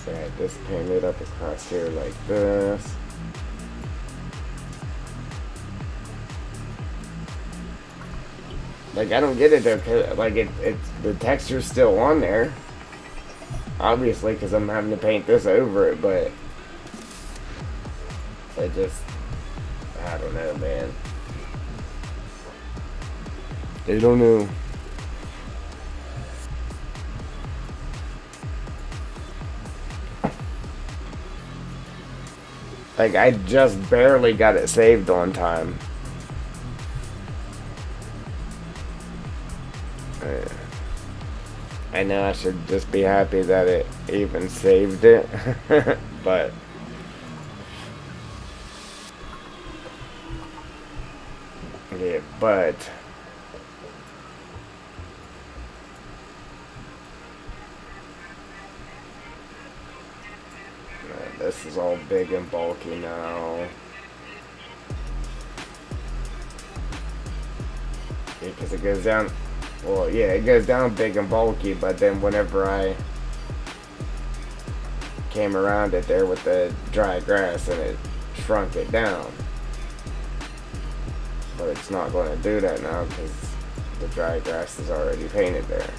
So I had this painted up across here like this. Like, I don't get it though, cause like it's the texture's still on there, obviously, because I'm having to paint this over it, but it just, I don't know, man. I don't know. Like, I just barely got it saved on time. I know I should just be happy that it even saved it, but yeah, but this is all big and bulky now. Yeah, because it goes down. Well, yeah, it goes down big and bulky, but then whenever I came around it there with the dry grass, and it shrunk it down. But it's not going to do that now because the dry grass is already painted there.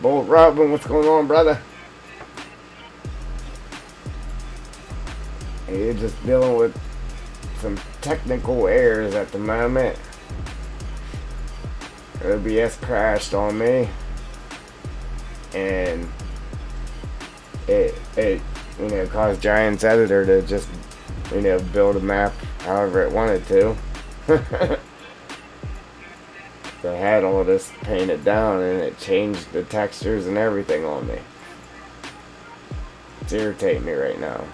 Bolt Robin, what's going on, brother? You're just dealing with some technical errors at the moment. OBS crashed on me, and it caused Giant's editor to just build a map however it wanted to. I had all this painted down, and it changed the textures and everything on me. It's irritating me right now.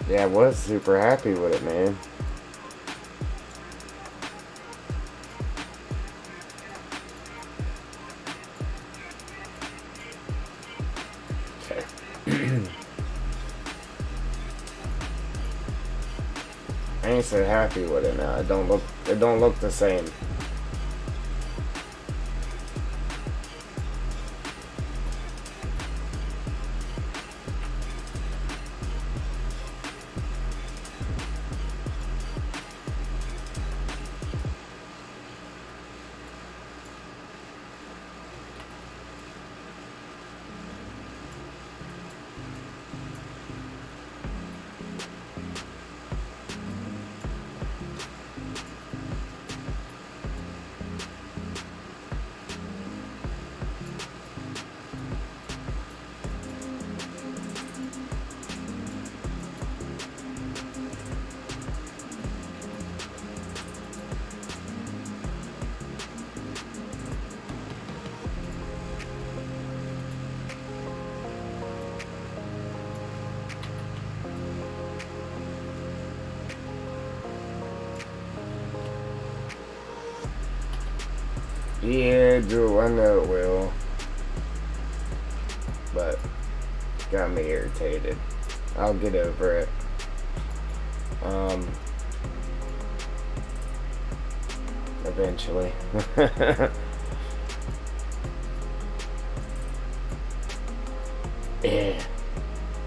Yeah, I was super happy with it, man. I ain't so happy with it now. It don't look the same. Yeah, Drew, I know it will. But got me irritated. I'll get over it. Eventually. Yeah.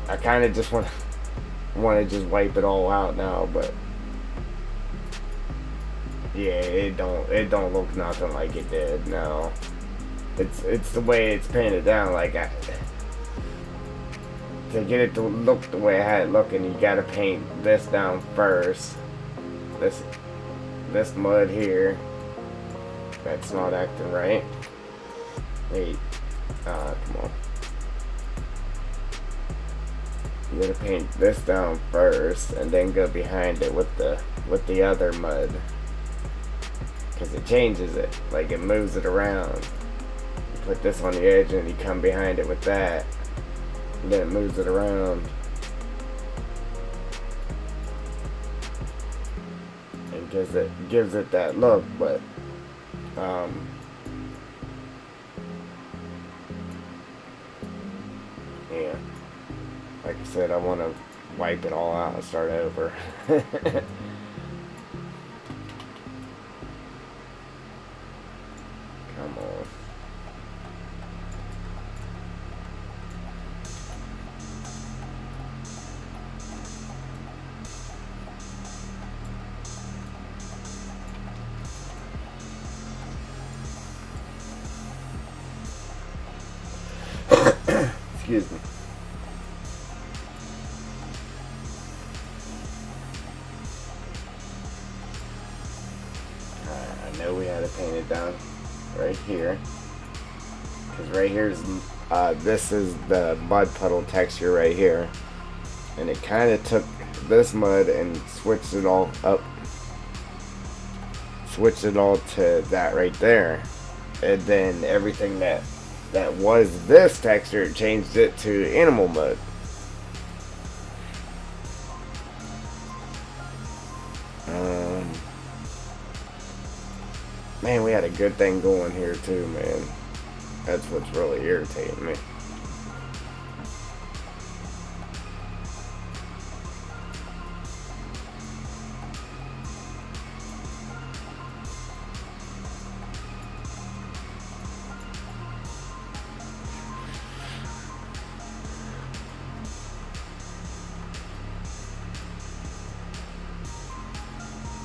I kind of just want to just wipe it all out now, but yeah, it don't look nothing like it did. No, it's the way it's painted down. Like to get it to look the way I had it looking, you gotta paint this down first. This mud here, that's not acting right. Wait, come on. You gotta paint this down first, and then go behind it with the other mud. Because it changes it, like it moves it around. You put this on the edge and you come behind it with that, and then it moves it around. gives it that look. But um, yeah, like I said, I want to wipe it all out and start over. Come on. Excuse me. I know we had to paint it down right here. Because right here's, this is the mud puddle texture right here. And it kind of took this mud and switched it all up. Switched it all to that right there. And then everything that was this texture, changed it to animal mud. Man, we had a good thing going here too, man. That's what's really irritating me.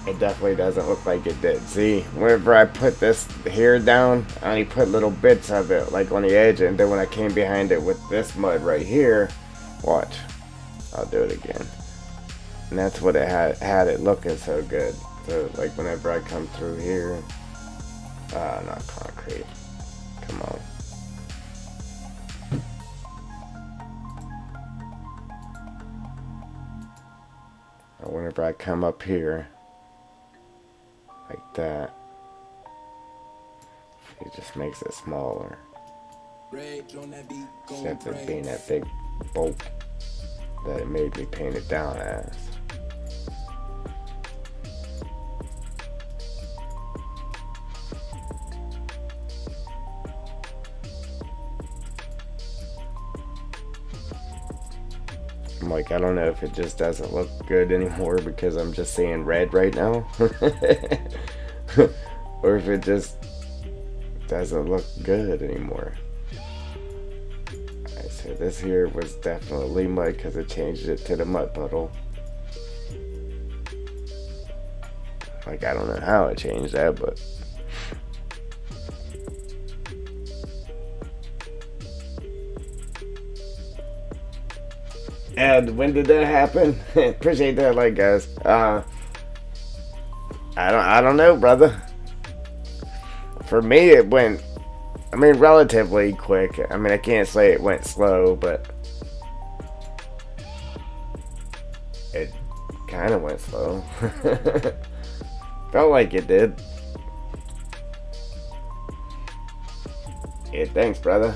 It definitely doesn't look like it did. See, whenever I put this here down, I only put little bits of it, like on the edge, and then when I came behind it with this mud right here, watch, I'll do it again. And that's what it had it looking so good. So, like, whenever I come through here, not concrete, come on. Whenever I come up here, like that, it just makes it smaller instead of being that big bulk that it made me paint it down as. I'm like, I don't know if it just doesn't look good anymore because I'm just seeing red right now. Or if it just doesn't look good anymore. Alright, so this here was definitely mud because it changed it to the mud puddle. Like, I don't know how it changed that, but and when did that happen? Appreciate that, like, guys. I don't know, brother. For me, it went, I mean, relatively quick. I mean, I can't say it went slow, but it kind of went slow. Felt like it did. Yeah, thanks, brother.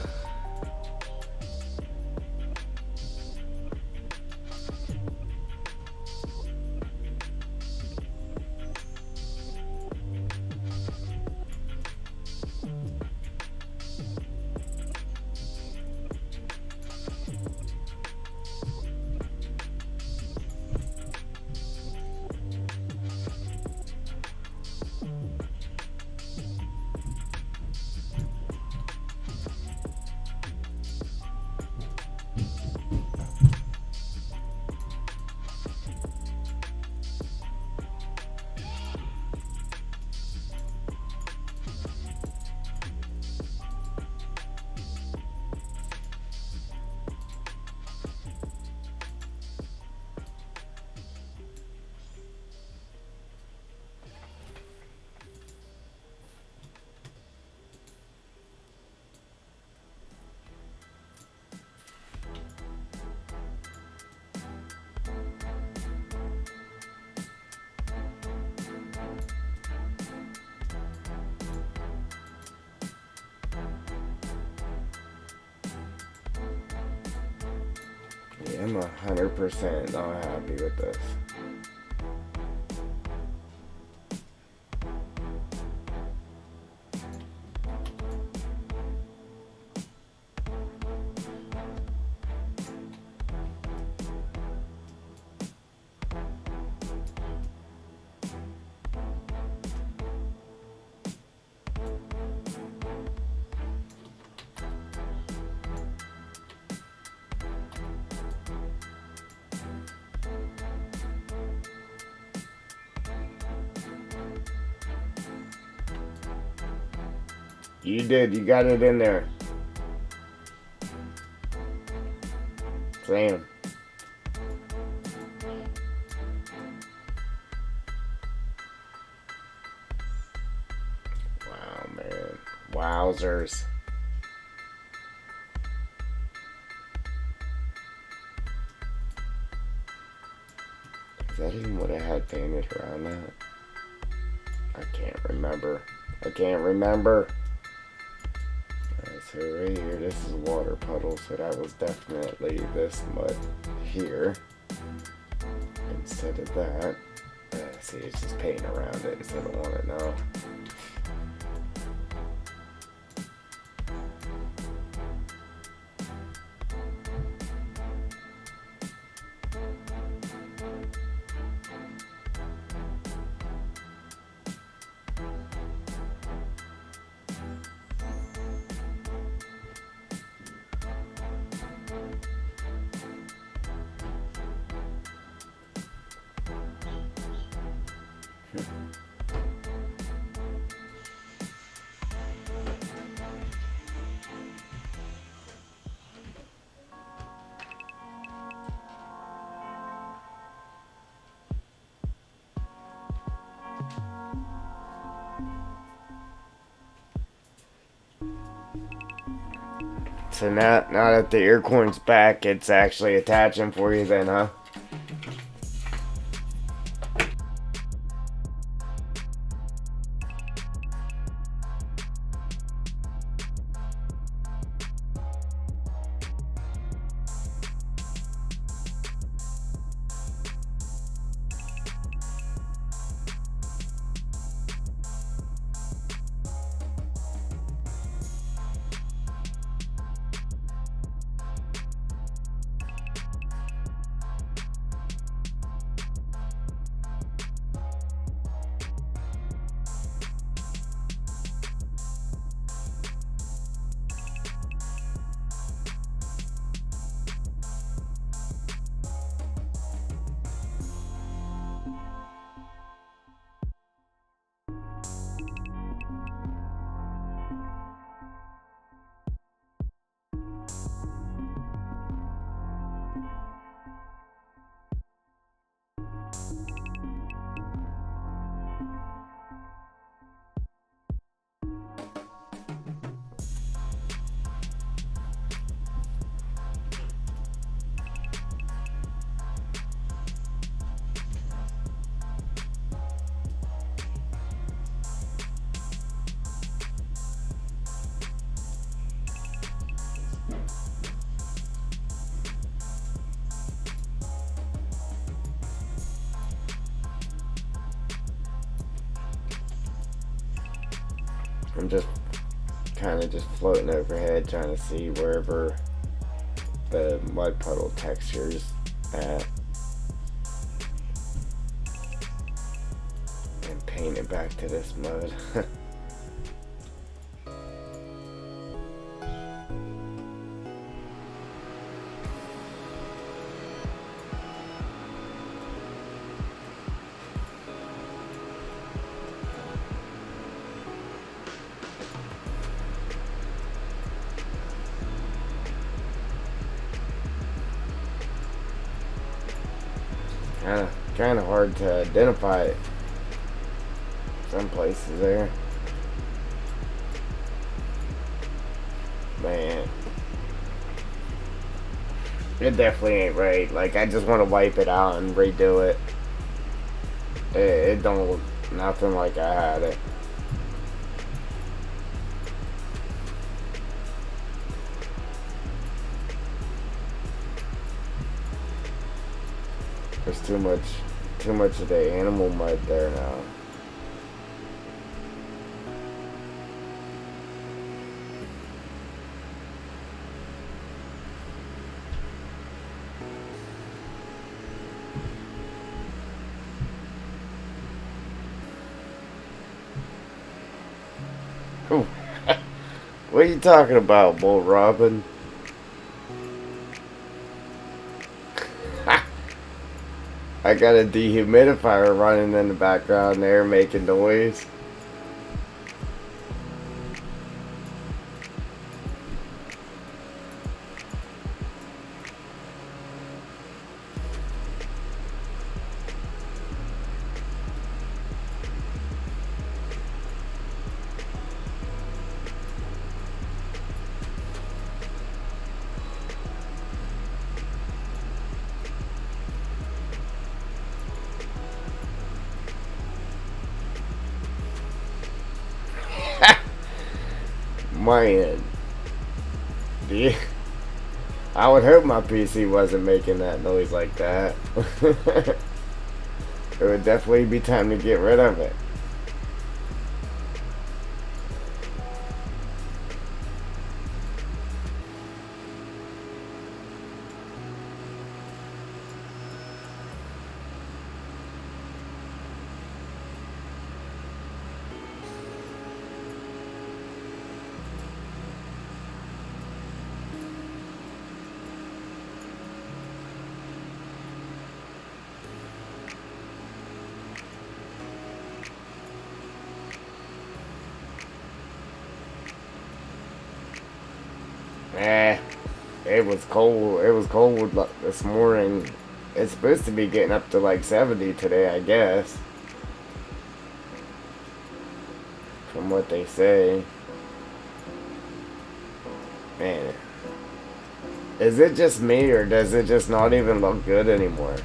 Yeah, I'm 100% not happy with this. You did. You got it in there. Sam. Wow, man. Wowzers. Is that even what I had painted around that? I can't remember. I can't remember. Alright, so right here, this is a water puddle, so that was definitely this mud here. Instead of that. See, it's just painting around it instead of on it now. So now that the ear corn's back, it's actually attaching for you then, huh? I'm just kind of just floating overhead trying to see wherever the mud puddle texture's at and paint it back to this mud. Kind of hard to identify it. Some places there. Man. It definitely ain't right. Like, I just want to wipe it out and redo it. It don't look nothing like I had it. There's too much of the animal mud there now. Ooh. What are you talking about, Bull Robin? I got a dehumidifier running in the background there making noise. my end. Do you? I would hope my PC wasn't making that noise like that. It would definitely be time to get rid of it. Eh, it was cold. It was cold this morning. It's supposed to be getting up to like 70 today, I guess. From what they say. Man. Is it just me, or does it just not even look good anymore?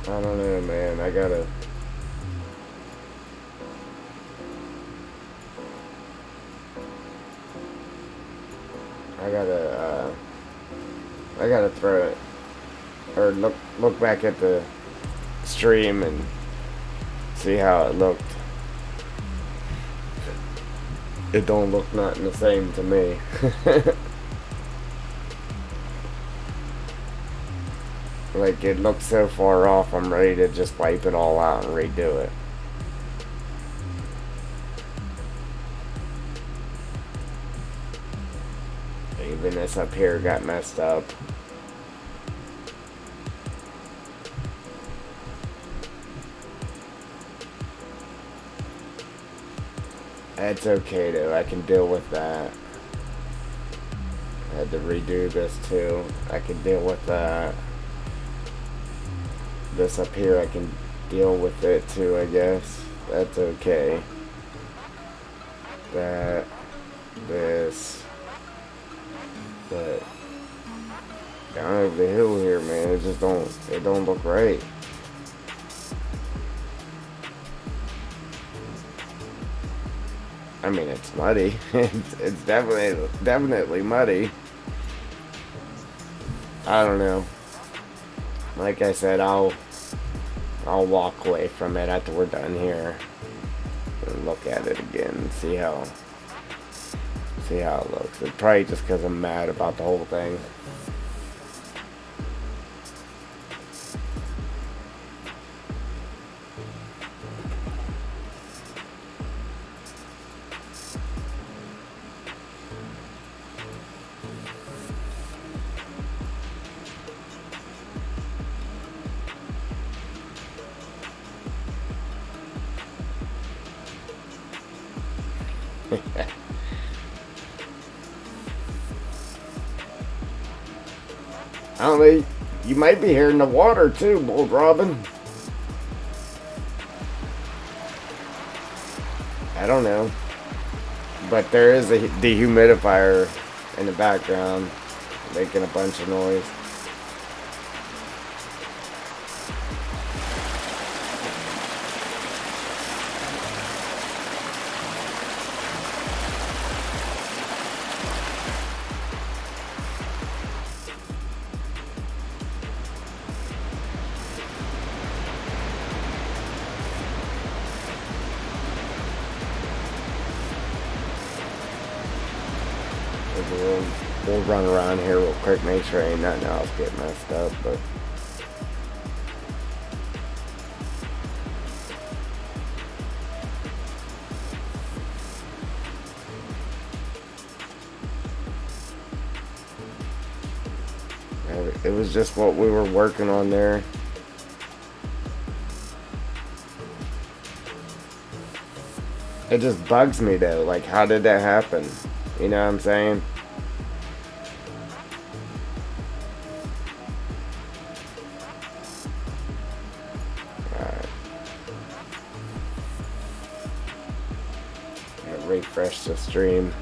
I don't know, man. I gotta throw it, or look back at the stream and see how it looked. It don't look nothing the same to me. Like, it looks so far off, I'm ready to just wipe it all out and redo it. Even this up here got messed up. That's okay though, I can deal with that. I had to redo this too. I can deal with that. This up here, I can deal with it too, I guess. That's okay. This. But down over the hill here, man, it don't look right. I mean, it's muddy. It's definitely muddy. I don't know. Like I said, I'll walk away from it after we're done here and look at it again and see how it looks. It's probably just because I'm mad about the whole thing. I don't know, you might be hearing the water too, Bold Robin. I don't know. But there is a dehumidifier in the background making a bunch of noise. We'll run around here real quick, make sure ain't nothing else get messed up, but was just what we were working on there. It just bugs me though. Like, how did that happen? You know what I'm saying? Alright. I'm gonna refresh the stream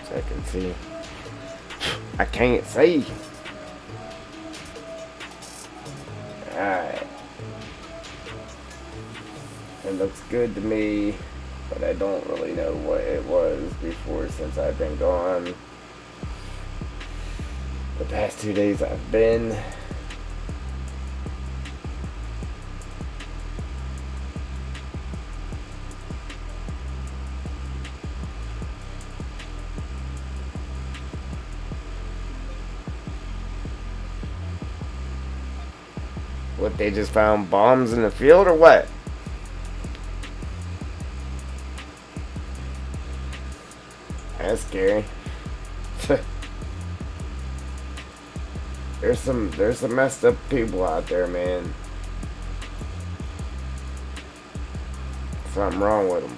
so I can see. I can't see. Alright. It looks good to me, but I don't really know what it was before since I've been gone. The past 2 days I've been. What, they just found bombs in the field or what? That's scary. There's some messed up people out there, man. Something wrong with them.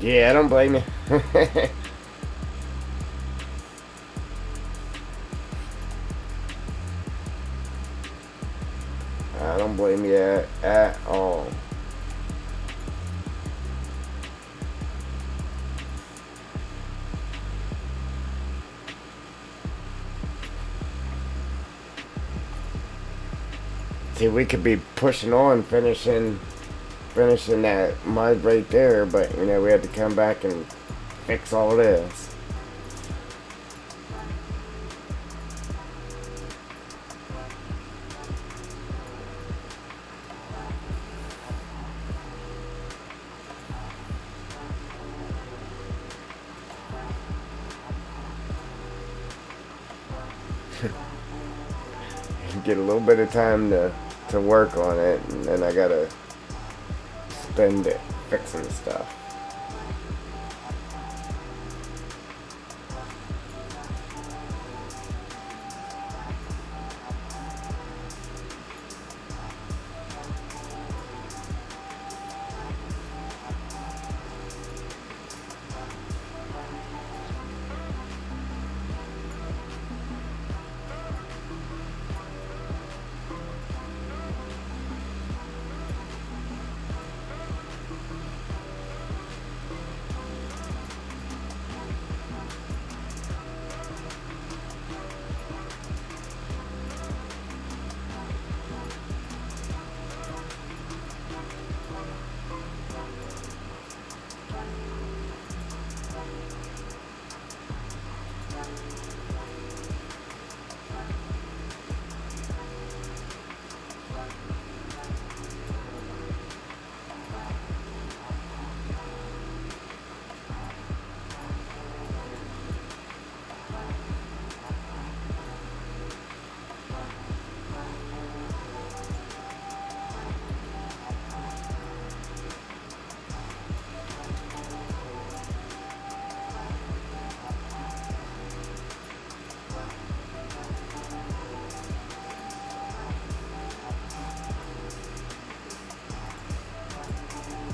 Yeah, I don't blame you. I don't blame you at all. See, we could be pushing on, finishing that mud right there, but you know, we had to come back and fix all this. Get a little bit of time to work on it, and then I gotta spend it fixing stuff.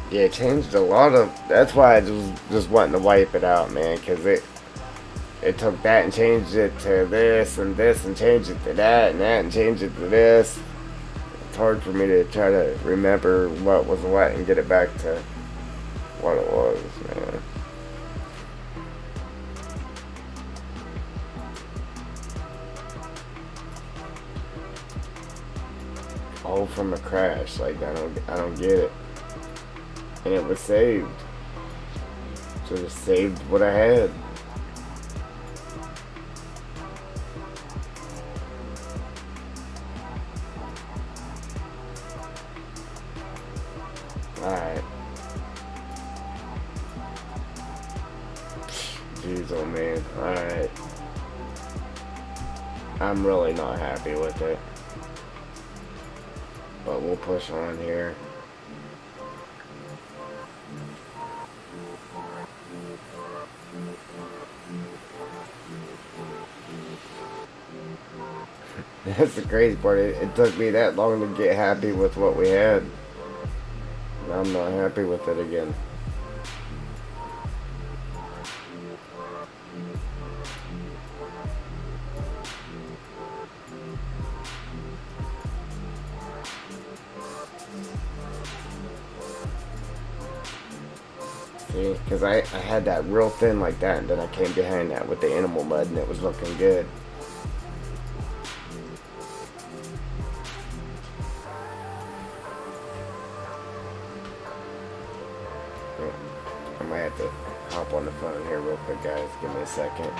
Yeah, it changed a lot of. That's why I just wanting to wipe it out, man, because it took that and changed it to this and this and changed it to that and changed it to this. It's hard for me to try to remember what was what and get it back to what it was, man. all from a crash. Like I don't get it. And it was saved. So just saved what I had. Alright. Jeez, oh man. Alright. I'm really not happy with it. But we'll push on here. That's the crazy part. It took me that long to get happy with what we had. Now I'm not happy with it again. See, because I had that real thin like that, and then I came behind that with the animal mud, and it was looking good. I might have to hop on the phone here real quick, guys. Give me a second.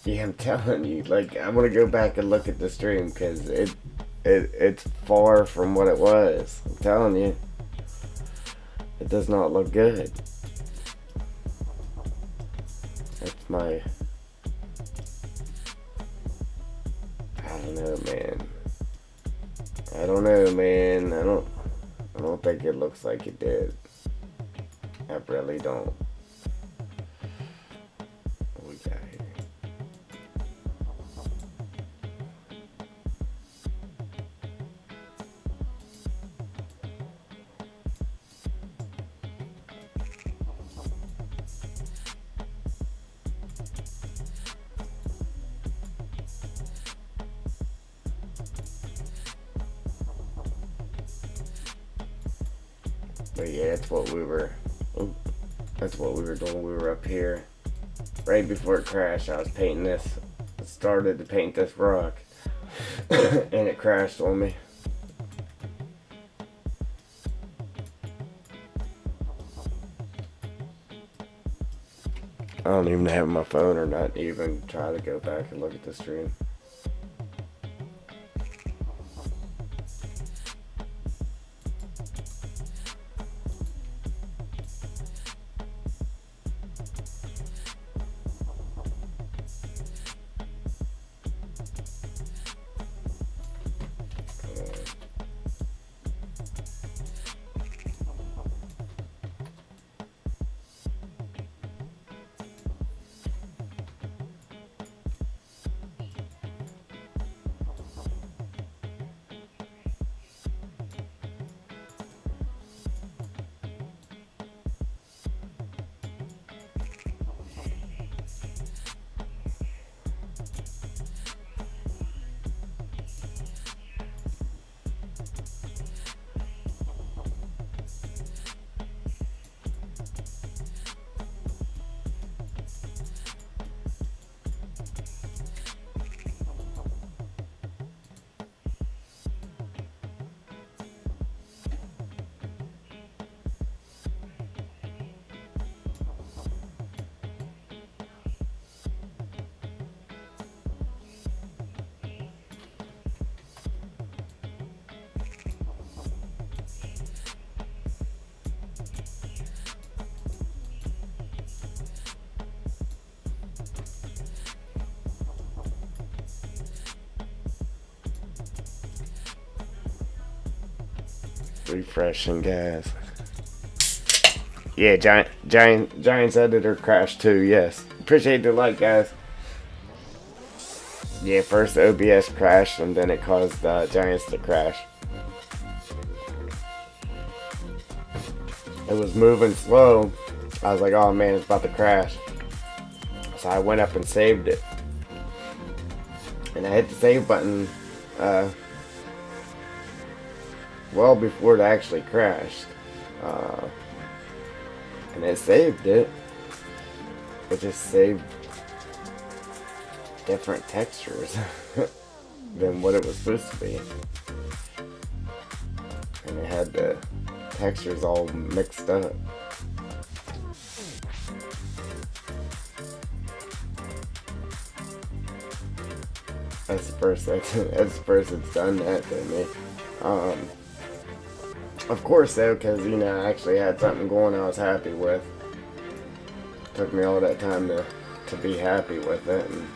Yeah, I'm telling you, like, I want to go back and look at the stream because it's far from what it was. I'm telling you, it does not look good. That's my, I don't know, man. I don't know, man. I don't think it looks like it did. I really don't. What we got here? But yeah, that's what we were. Ooh, that's what we were doing. We were up here right before it crashed. I was painting this. I started to paint this rock, and it crashed on me. I don't even have my phone or not even try to go back and look at the stream. Refreshing, guys. Yeah, Giants editor crashed too. Yes, appreciate the like, guys. Yeah, first OBS crashed and then it caused Giants to crash. It was moving slow. I was like, oh man, it's about to crash. So I went up and saved it, and I hit the save button well before it actually crashed, and it saved it. It just saved different textures than what it was supposed to be, and it had the textures all mixed up. That's the first it's done that to me. Of course though, because you know I actually had something going I was happy with. It took me all that time to be happy with it. And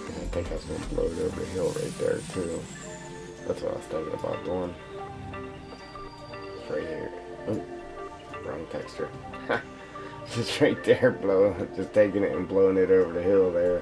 I think I was going to blow it over the hill right there too. That's what I was thinking about doing. It's right here. Ooh, wrong texture. Just right there, just taking it and blowing it over the hill there.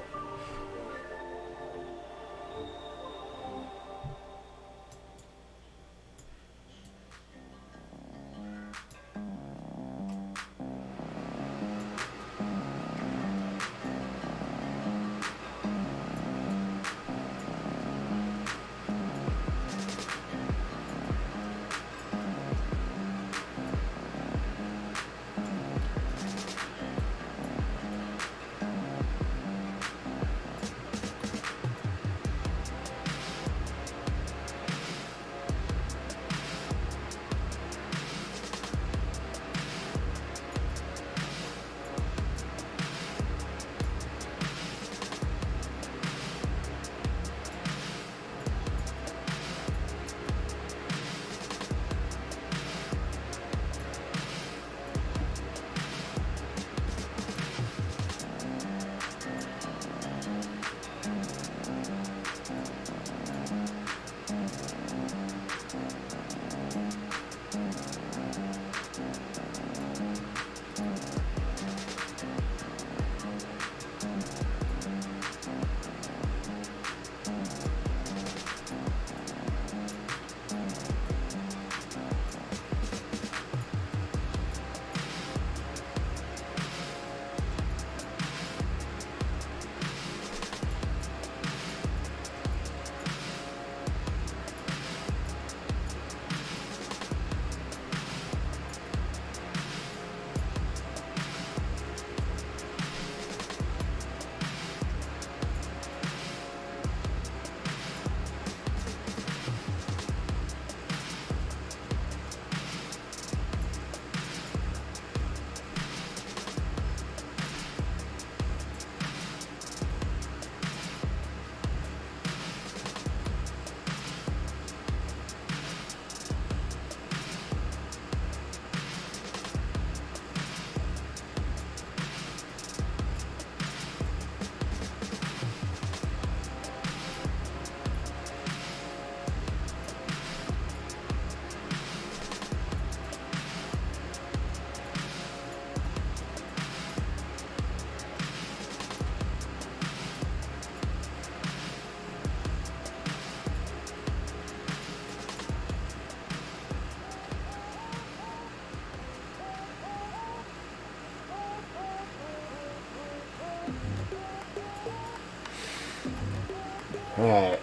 Alright,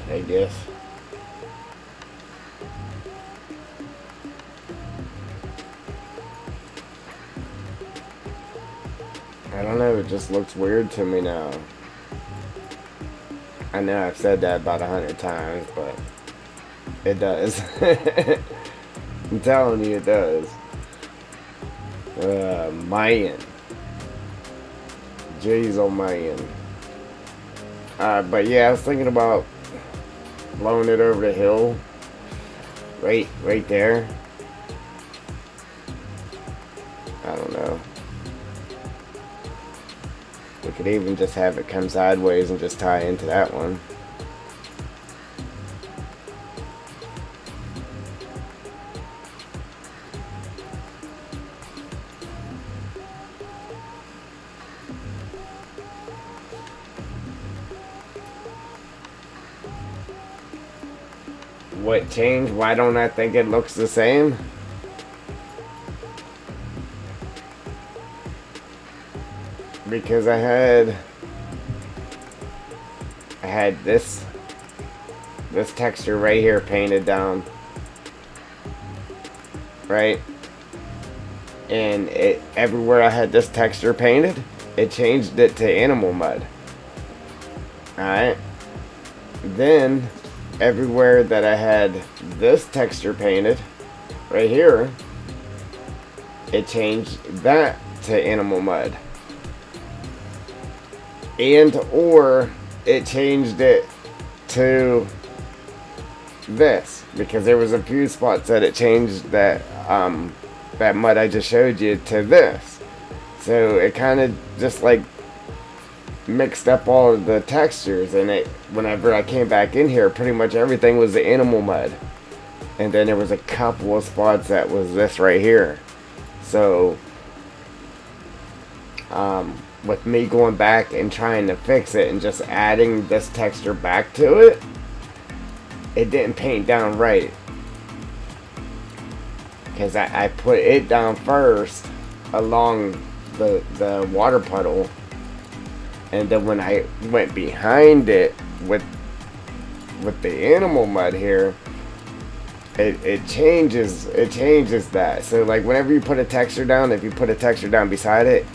I guess. I don't know, it just looks weird to me now. I know I've said that about 100 times, but it does. I'm telling you, it does. Man. Jeez, oh man. But yeah, I was thinking about blowing it over the hill. Right there. I don't know. We could even just have it come sideways and just tie into that one. What changed? Why don't I think it looks the same? Because I had this texture right here painted down, right? And it everywhere I had this texture painted, it changed it to animal mud. Alright? Then everywhere that I had this texture painted, right here, it changed that to animal mud. And or it changed it to this, because there was a few spots that it changed that that mud I just showed you to this. So it kind of just like mixed up all of the textures, and it, whenever I came back in here, pretty much everything was the animal mud, and then there was a couple of spots that was this right here. So with me going back and trying to fix it and just adding this texture back to it, it didn't paint down right, because I put it down first along the water puddle, and then when I went behind it with the animal mud here, it changes that. So like whenever you put a texture down, if you put a texture down beside it,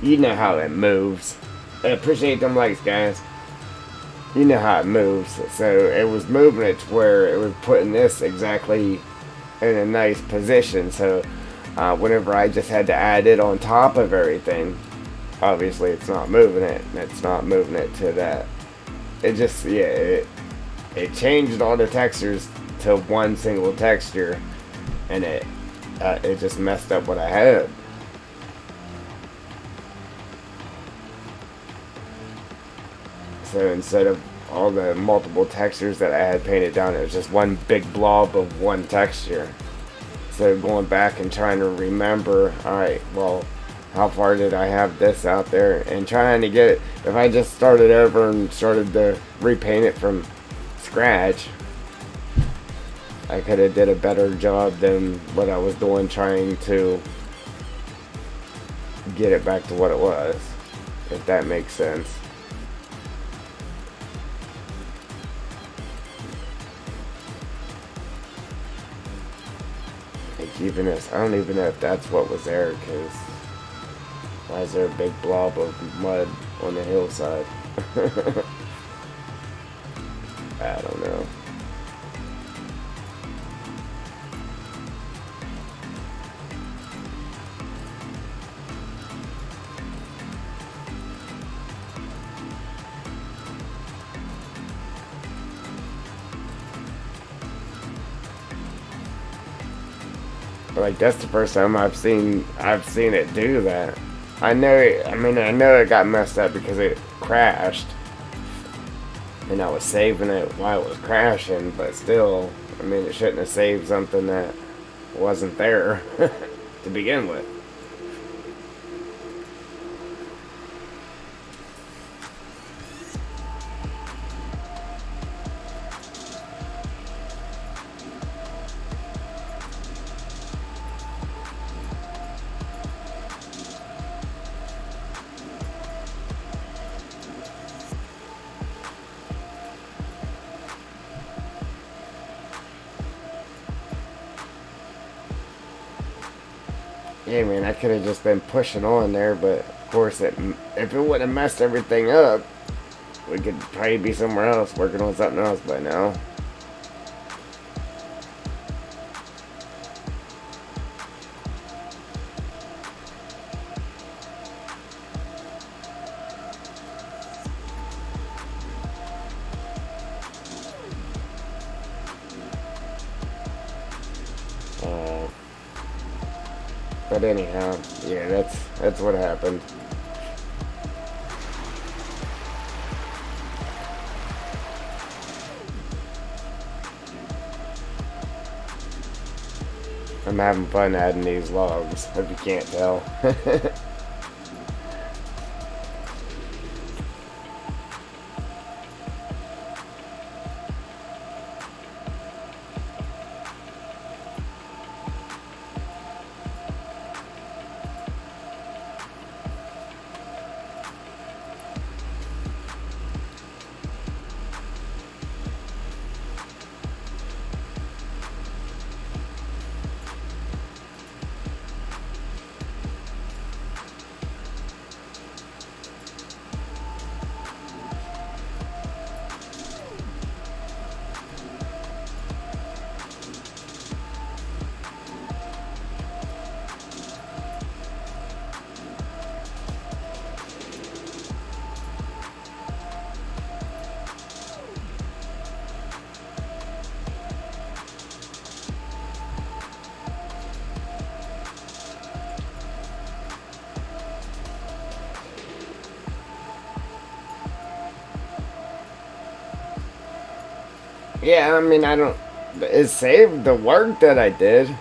you know how it moves. I appreciate them likes, guys. You know how it moves. So it was moving it to where it was putting this exactly in a nice position. So whenever I just had to add it on top of everything, obviously it's not moving it. It's not moving it to that. It just, yeah, it changed all the textures to one single texture, and it just messed up what I had. So instead of all the multiple textures that I had painted down, it was just one big blob of one texture. So going back and trying to remember, alright, well, how far did I have this out there, and trying to get it, if I just started over and started to repaint it from scratch, I could have did a better job than what I was doing trying to get it back to what it was, if that makes sense. Even this, I don't even know if that's what was there, because why is there a big blob of mud on the hillside? I don't know. Like, that's the first time I've seen it do that. I know it got messed up because it crashed, and I was saving it while it was crashing, but still, I mean, it shouldn't have saved something that wasn't there to begin with. Yeah, man, I could have just been pushing on there, but of course, if it would have messed everything up, we could probably be somewhere else working on something else by now. Uh, but anyhow, yeah, that's what happened. I'm having fun adding these logs, if you can't tell. Yeah, I mean, I don't. It saved the work that I did.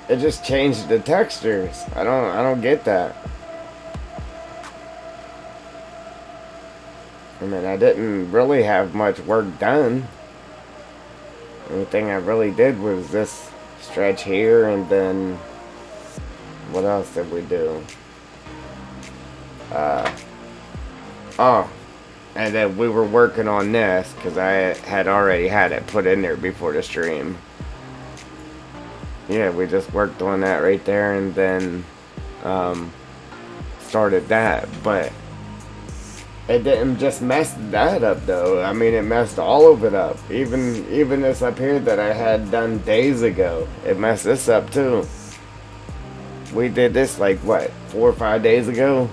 It just changed the textures. I don't get that. I mean, I didn't really have much work done. The only thing I really did was this stretch here, and then what else did we do? Uh, oh, and then we were working on this because I had already had it put in there before the stream. Yeah, we just worked on that right there, and then started that, but it didn't just mess that up though. I mean, it messed all of it up. Even this up here that I had done days ago, it messed this up too. We did this like what, 4 or 5 days ago.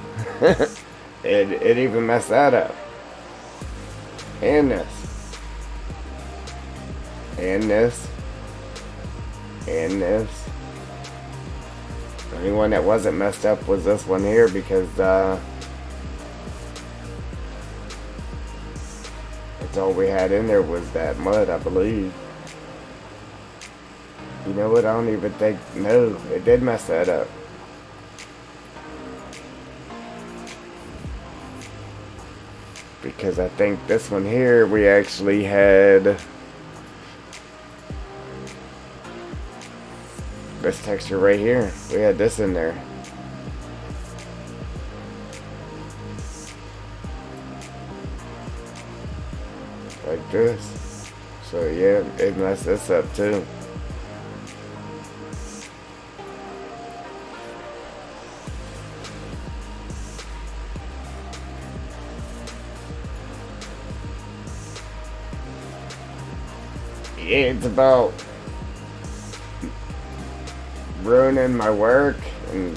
It even messed that up. And this. And this. And this. The only one that wasn't messed up was this one here because that's all we had in there was that mud, I believe. You know what? I don't even think. No, it did mess that up. Because I think this one here we actually had this texture right here. We had this in there. Like this. So yeah, it messed this up too. Yeah, it's about ruining my work and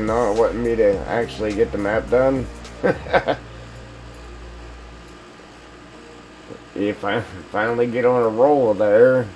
not wanting me to actually get the map done. If I finally get on a roll there.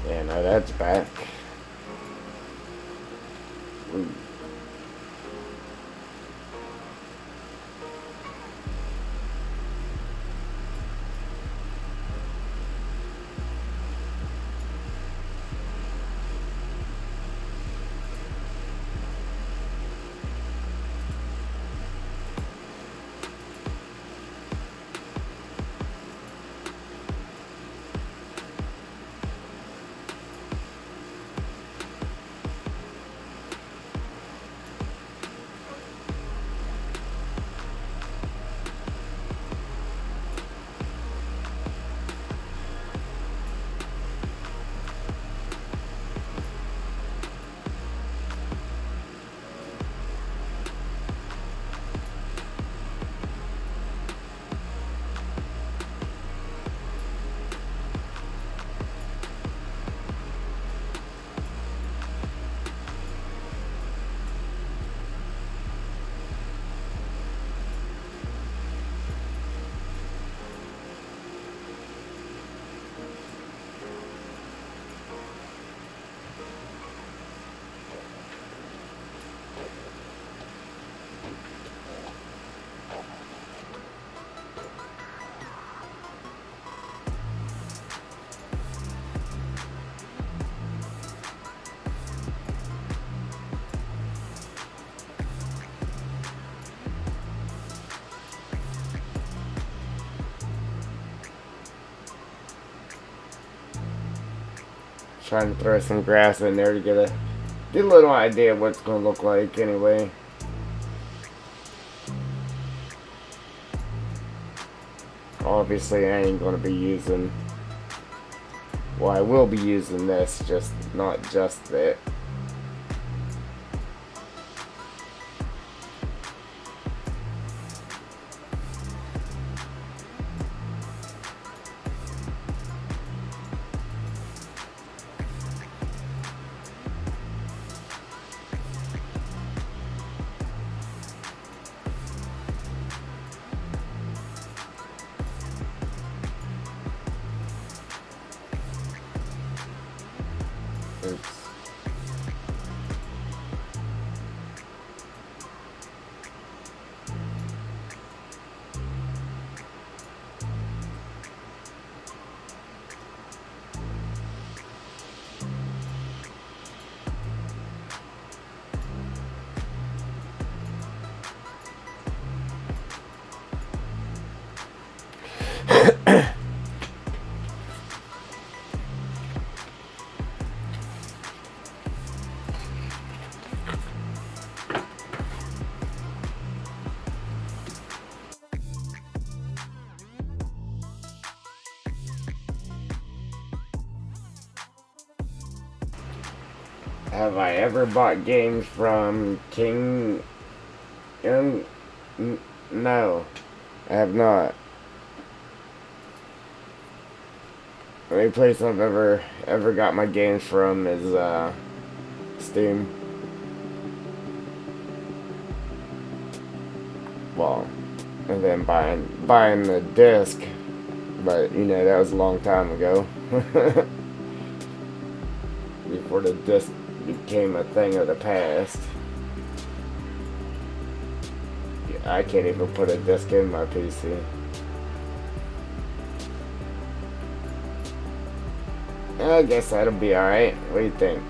Yeah, no, that's back. Trying to throw some grass in there to get a little idea of what it's going to look like anyway. Obviously, I ain't going to be using... Well, I will be using this, just not just it. Oops. Have I ever bought games from King? No, I have not. The only place I've ever got my games from is Steam. Well, and then buying the disc, but you know that was a long time ago. Before the disc became a thing of the past. Yeah, I can't even put a disc in my PC. I guess that'll be alright. What do you think?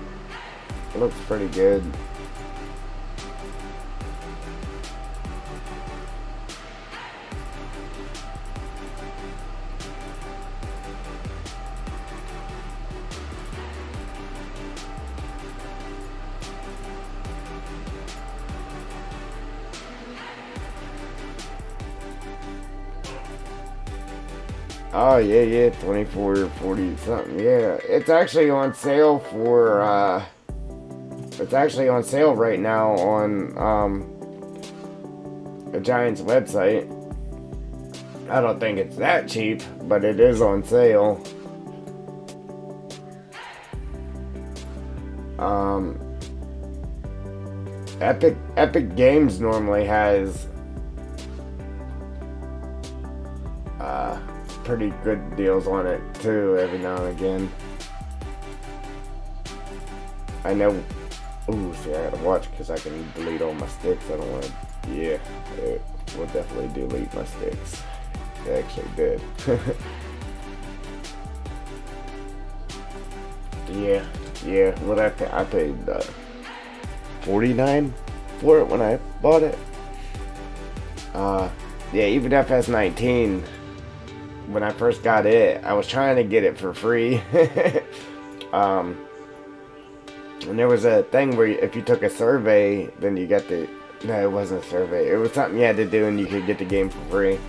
It looks pretty good. Oh yeah, 24, 40 something. Yeah, it's actually on sale for it's actually on sale right now on the Giants website. I don't think it's that cheap, but it is on sale. Epic Games normally has pretty good deals on it too every now and again. I know. Ooh, see, I gotta watch because I can delete all my sticks. I don't want to. Yeah, it will definitely delete my sticks. It actually did. Yeah, yeah. What I paid $49 for it when I bought it. Yeah, even FS19. When I first got it, I was trying to get it for free. um, and there was a thing where if you took a survey, then you got the. No, it wasn't a survey. It was something you had to do, and you could get the game for free.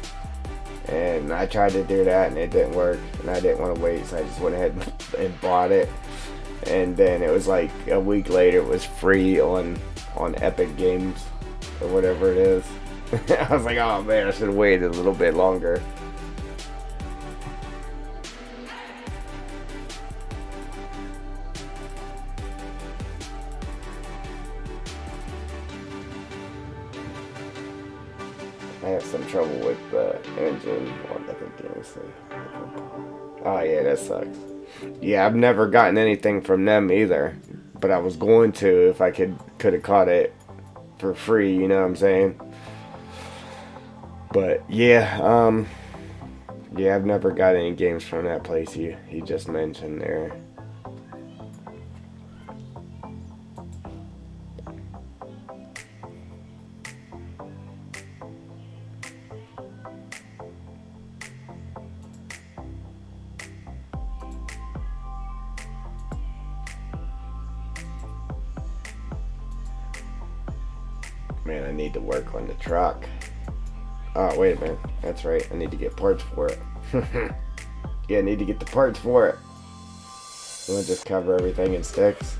And I tried to do that, and it didn't work. And I didn't want to wait, so I just went ahead and bought it. And then it was like a week later, it was free on Epic Games or whatever it is. I was like, oh man, I should have waited a little bit longer. I have some trouble with the engine. Well, I think let me see. Oh yeah, that sucks. Yeah, I've never gotten anything from them either, but I was going to if I could have caught it for free. You know what I'm saying? But yeah, yeah, I've never got any games from that place he just mentioned there. Man, I need to work on the truck. Oh, wait a minute. That's right. I need to get parts for it. Yeah, I need to get the parts for it. We'll just cover everything in sticks.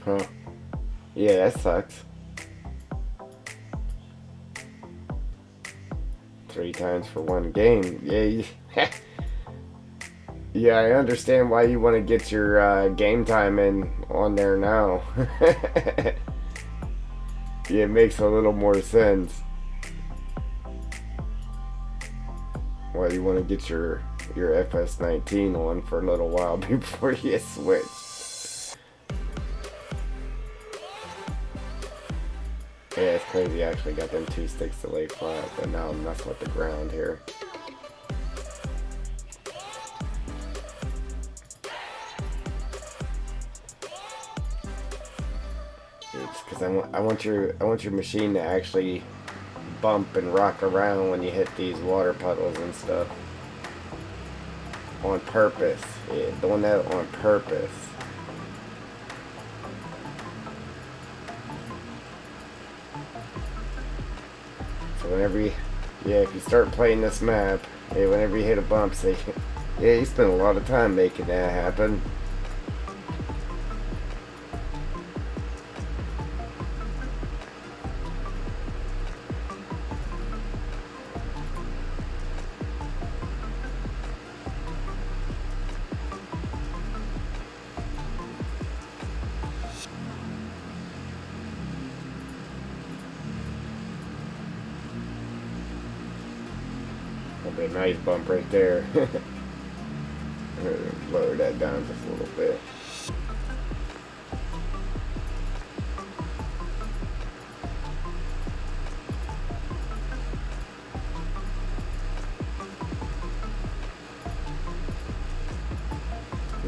Huh. Yeah, that sucks. 3 times for one game. Yeah, yeah, I understand why you want to get your game time in on there now. Yeah, it makes a little more sense. Why you want to get your FS19 on for a little while before you switch. Yeah, it's crazy. I actually got them 2 sticks to lay flat, but now I'm messing with the ground here. It's because I want your machine to actually bump and rock around when you hit these water puddles and stuff. On purpose. Yeah, doing that on purpose. So whenever you, yeah, if you start playing this map, yeah, whenever you hit a bump, say, yeah, you spend a lot of time making that happen. That'll be a nice bump right there. Lower that down just a little bit.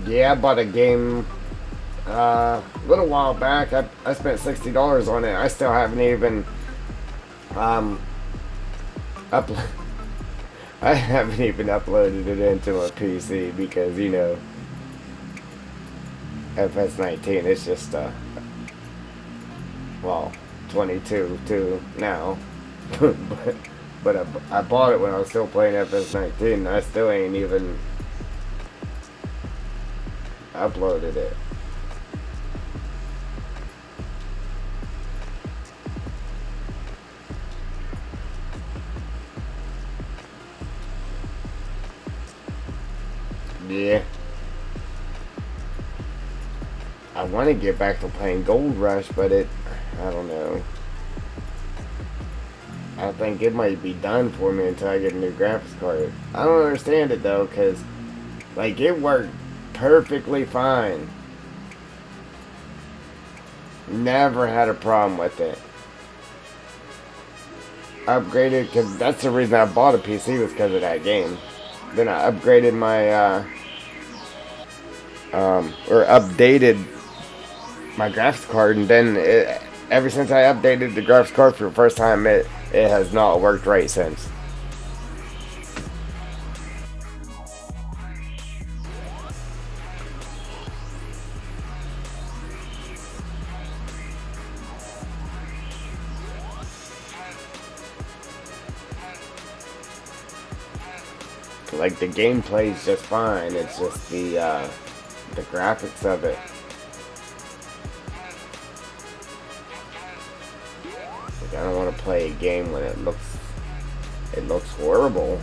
Yeah, I bought a game a little while back. I spent $60 on it. I still haven't even up. I haven't even uploaded it into a PC because, you know, FS19 is just well, 22 too now. but I bought it when I was still playing FS19 and I still ain't even uploaded it. Yeah. I want to get back to playing Gold Rush, but I don't know. I think it might be done for me until I get a new graphics card. I don't understand it though, because, like, it worked perfectly fine. Never had a problem with it. Upgraded, because that's the reason I bought a PC, was because of that game. Then I upgraded my, or updated my graphics card, and then ever since I updated the graphics card for the first time, it has not worked right since. Like, the gameplay is just fine. It's just the graphics of it. Like, I don't want to play a game when it looks horrible.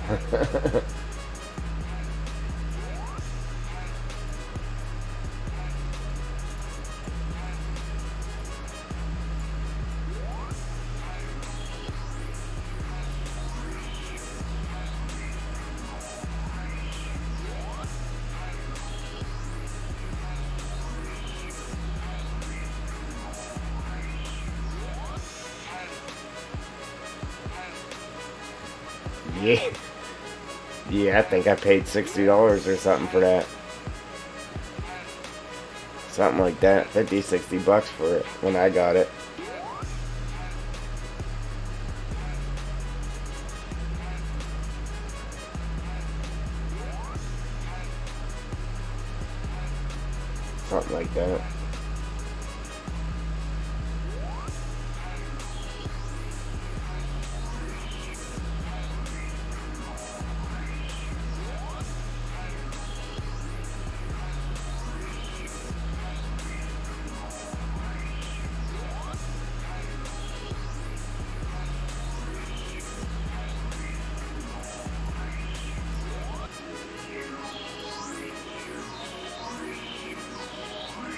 Yeah. Yeah, I think I paid $60 or something for that. Something like that. 50, 60 bucks for it when I got it. Something like that.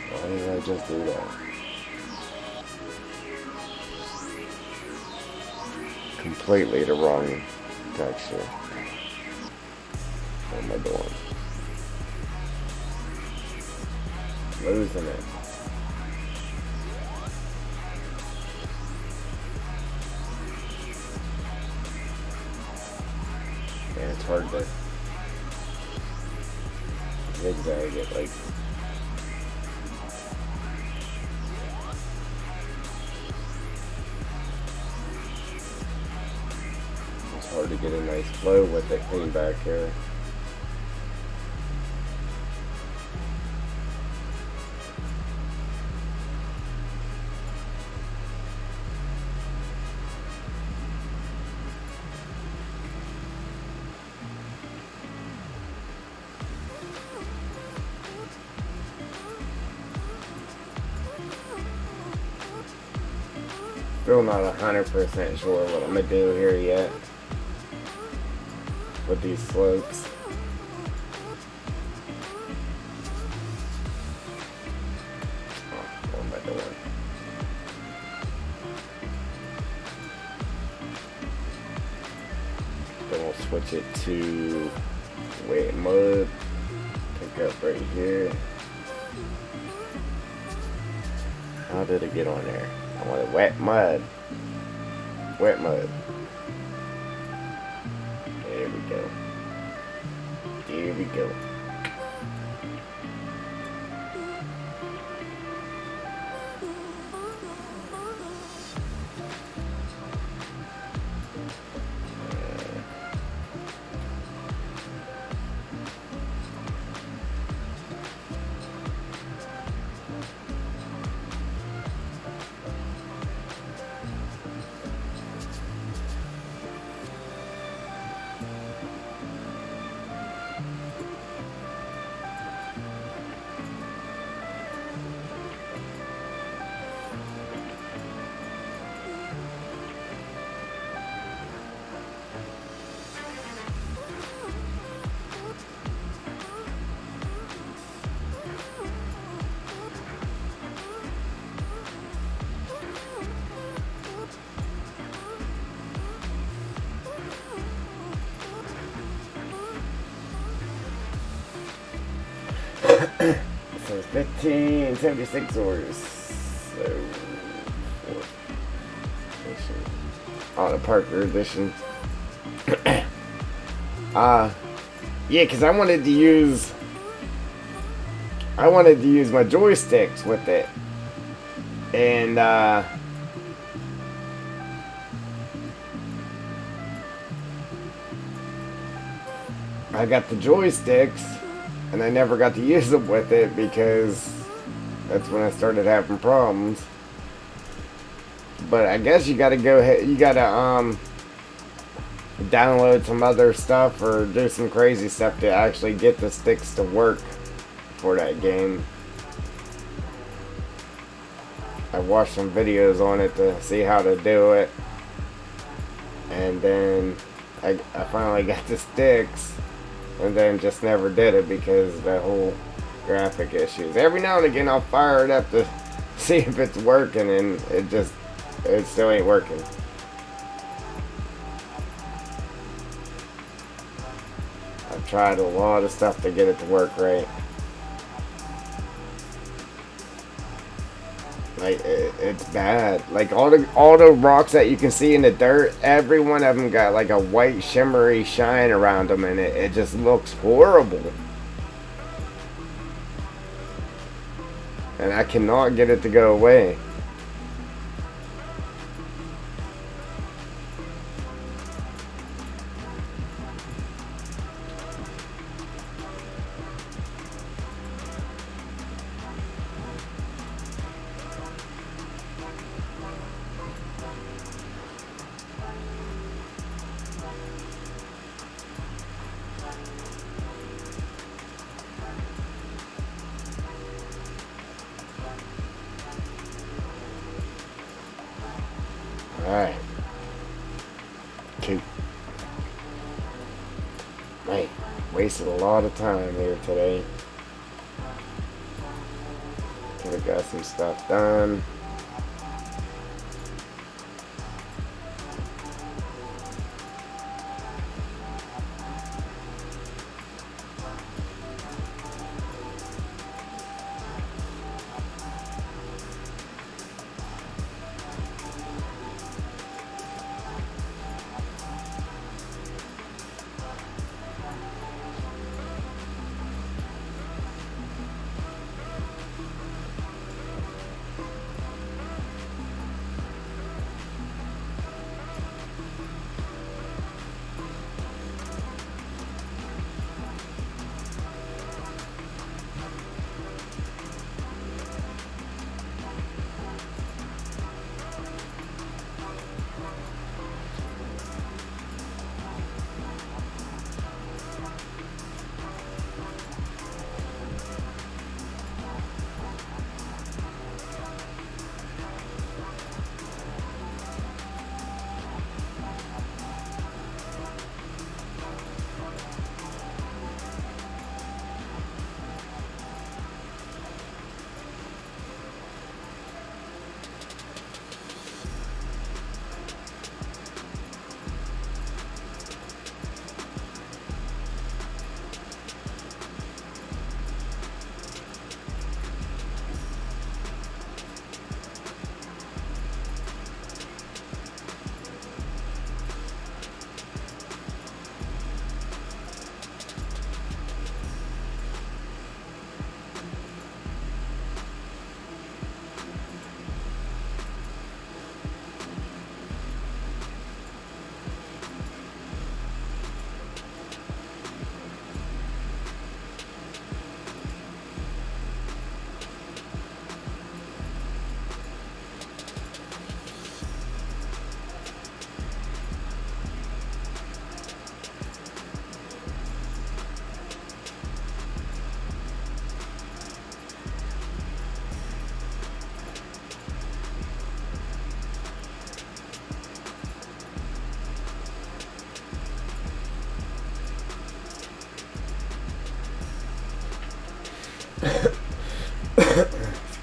Why did I just do that? Completely the wrong texture. What am I doing? Losing it. Yeah, it's hard to zigzag it, like. It's hard to get a nice flow with it clean back here. Still not 100% sure what I'm gonna do here yet with these slopes. Oh, what am I doing? Then we'll switch it to wet mud. Pick up right here. How did it get on there? I want wet mud. Wet mud. There we go. There we go. 1576 ores. So, on the Parker edition. Yeah, because I wanted to use my joysticks with it, and I got the joysticks, and I never got to use them with it because that's when I started having problems. But I guess you gotta go ahead, you gotta download some other stuff or do some crazy stuff to actually get the sticks to work for that game. I watched some videos on it to see how to do it, and then I finally got the sticks, and then just never did it because of the whole graphic issues. Every now and again I'll fire it up to see if it's working, and it still ain't working. I've tried a lot of stuff to get it to work right. Like, it's bad. Like, all the rocks that you can see in the dirt, every one of them got like a white shimmery shine around them, and it just looks horrible. And I cannot get it to go away. Alright. 2. Man, wasted a lot of time here today. Could have got some stuff done.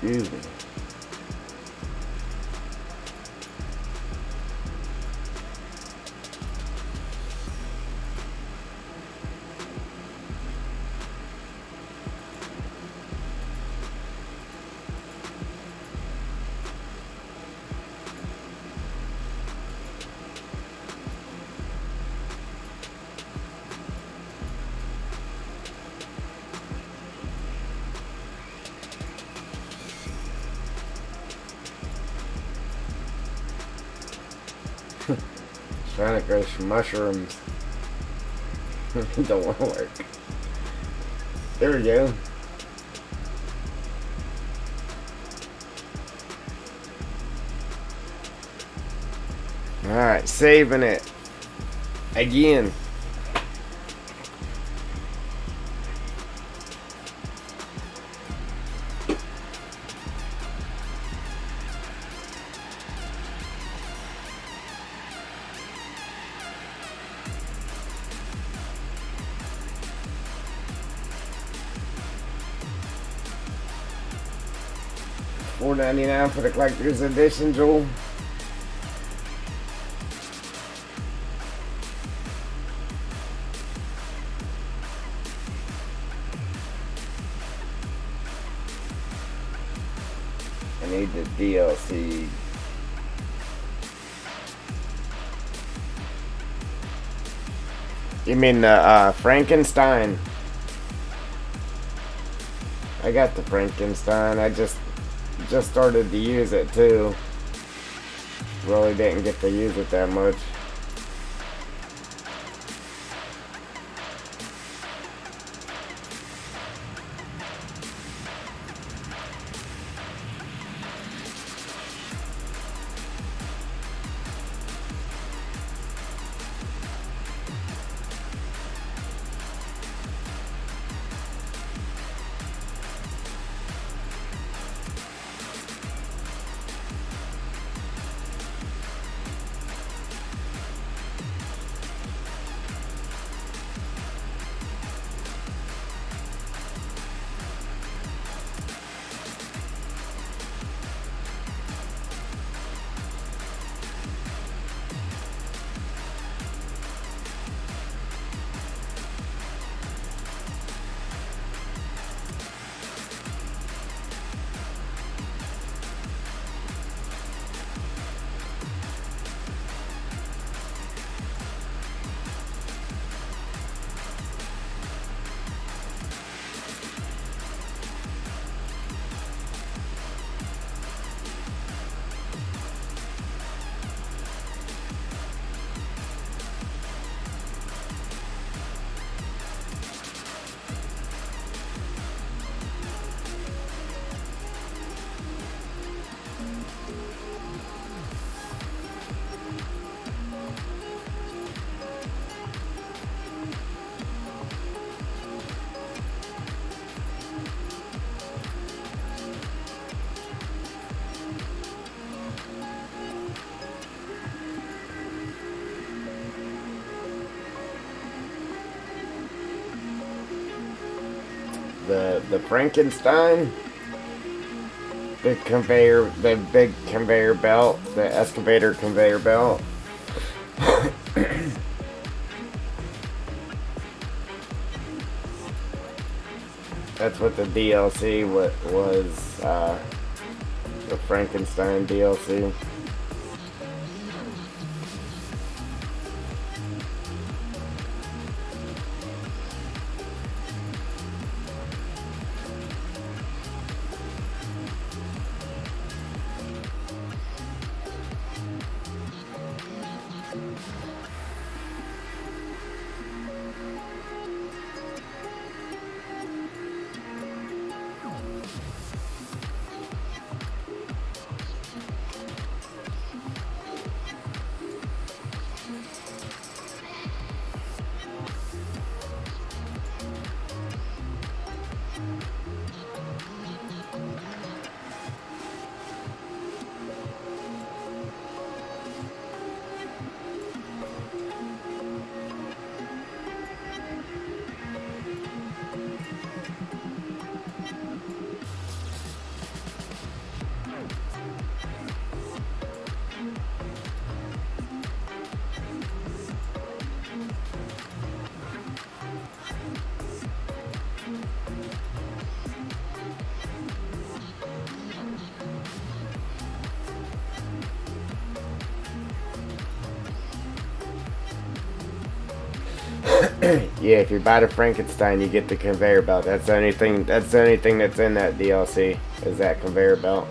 Excuse me. Trying to grow some mushrooms. Don't want to work. There we go. Alright, saving it. Again. $4.99 for the collector's edition, Joel. I need the DLC. You mean the Frankenstein? I got the Frankenstein. I just started to use it too. Really didn't get to use it that much. The Frankenstein, the big conveyor belt, the excavator conveyor belt. That's what the DLC was, the Frankenstein DLC. Yeah, if you buy the Frankenstein, you get the conveyor belt. That's the only thing. That's the only thing that's in that DLC is that conveyor belt.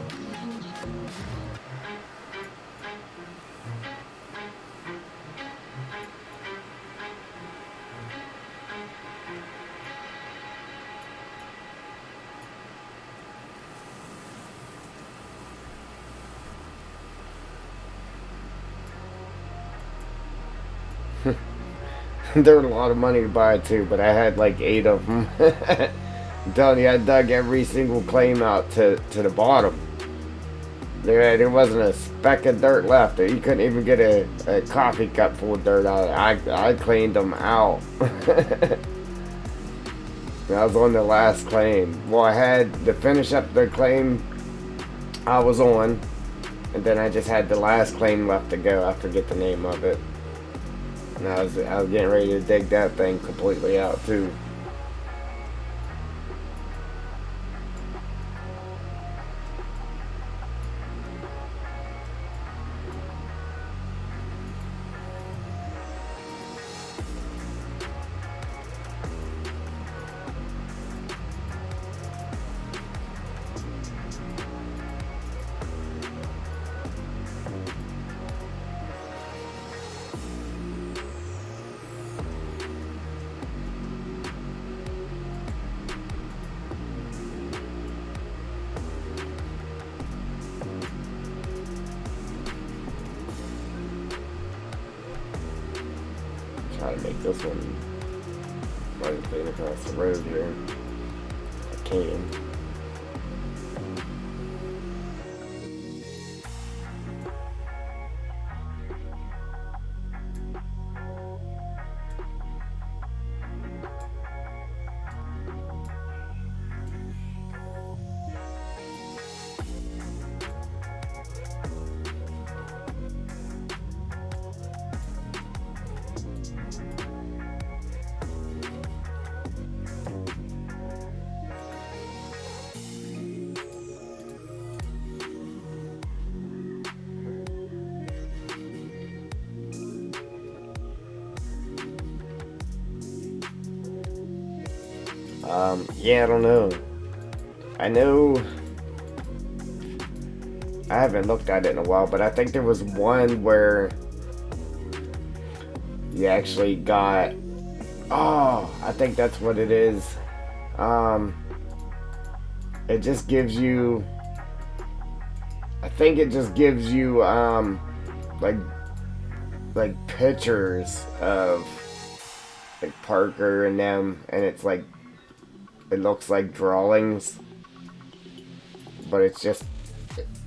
They're a lot of money to buy too, but I had like 8 of them. I'm telling you, I dug every single claim out to the bottom. There wasn't a speck of dirt left. You couldn't even get a coffee cup full of dirt out. I cleaned them out. I was on the last claim. Well, I had to finish up the claim I was on, and then I just had the last claim left to go. I forget the name of it. And I was getting ready to dig that thing completely out too. Try to make this one right clean across the road here. I can. Yeah, I don't know. I know I haven't looked at it in a while, but I think there was one where you actually got, oh, I think that's what it is. It just gives you, I think it just gives you like pictures of like Parker and them, and it's like, it looks like drawings, but it's just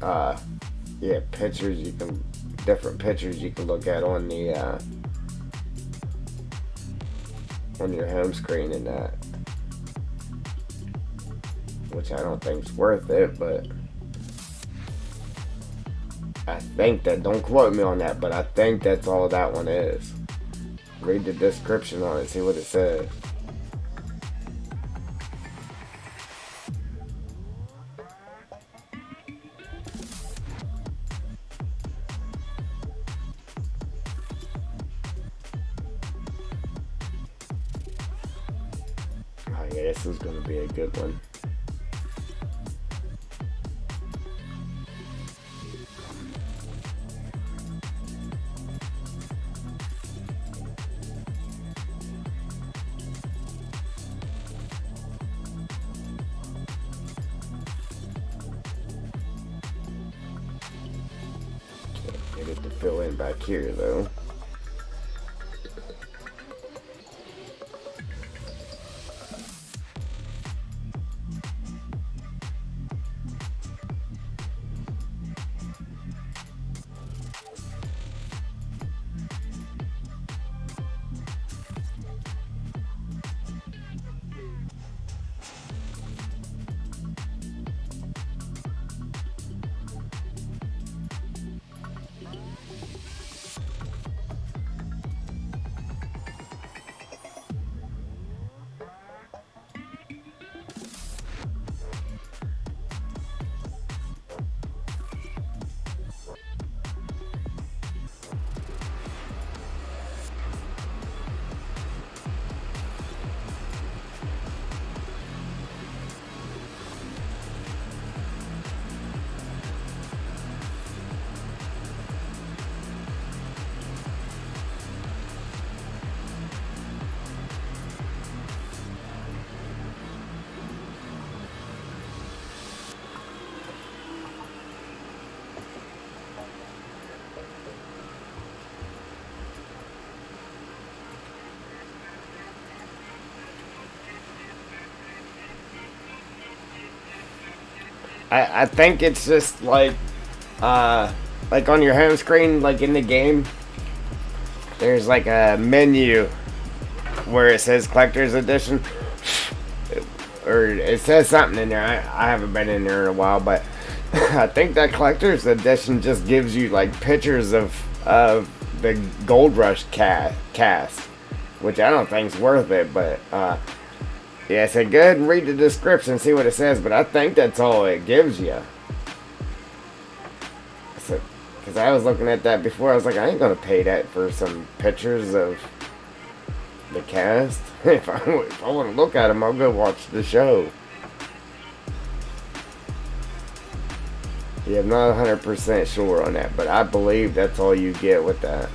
yeah, pictures you can, different pictures you can look at on the on your home screen and that, which I don't think's worth it, but I think that, don't quote me on that, but I think that's all that one is. Read the description on it, see what it says. Oh yeah, this is gonna be a good one. Can't get it to fill in back here though. I think it's just like on your home screen, like in the game, there's like a menu where it says collector's edition, or it says something in there. I haven't been in there in a while, but I think that collector's edition just gives you like pictures of the Gold Rush cast, which I don't think's worth it. But yeah, so go ahead and read the description, see what it says. But I think that's all it gives you. So, because I was looking at that before, I was like, I ain't gonna pay that for some pictures of the cast. If I want to look at them, I'll go watch the show. Yeah, I'm not 100% sure on that, but I believe that's all you get with that.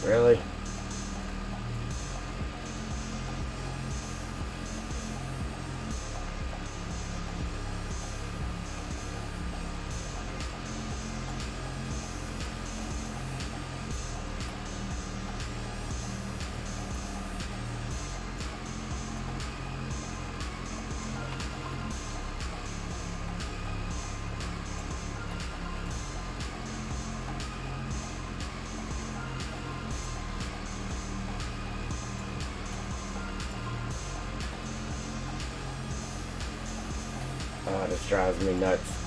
Really? just drives me nuts.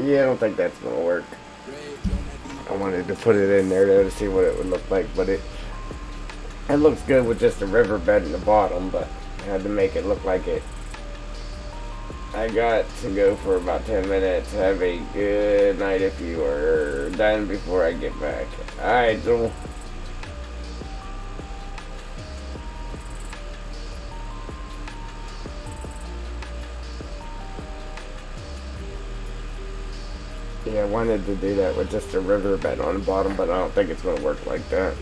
Yeah, I don't think that's gonna work. I wanted to put it in there though to see what it would look like, but it looks good with just a riverbed in the bottom, but I had to make it look like it. I got to go for about 10 minutes. Have a good night if you are done before I get back. Alright, Joel. Yeah, I wanted to do that with just a riverbed on the bottom, but I don't think it's going to work like that.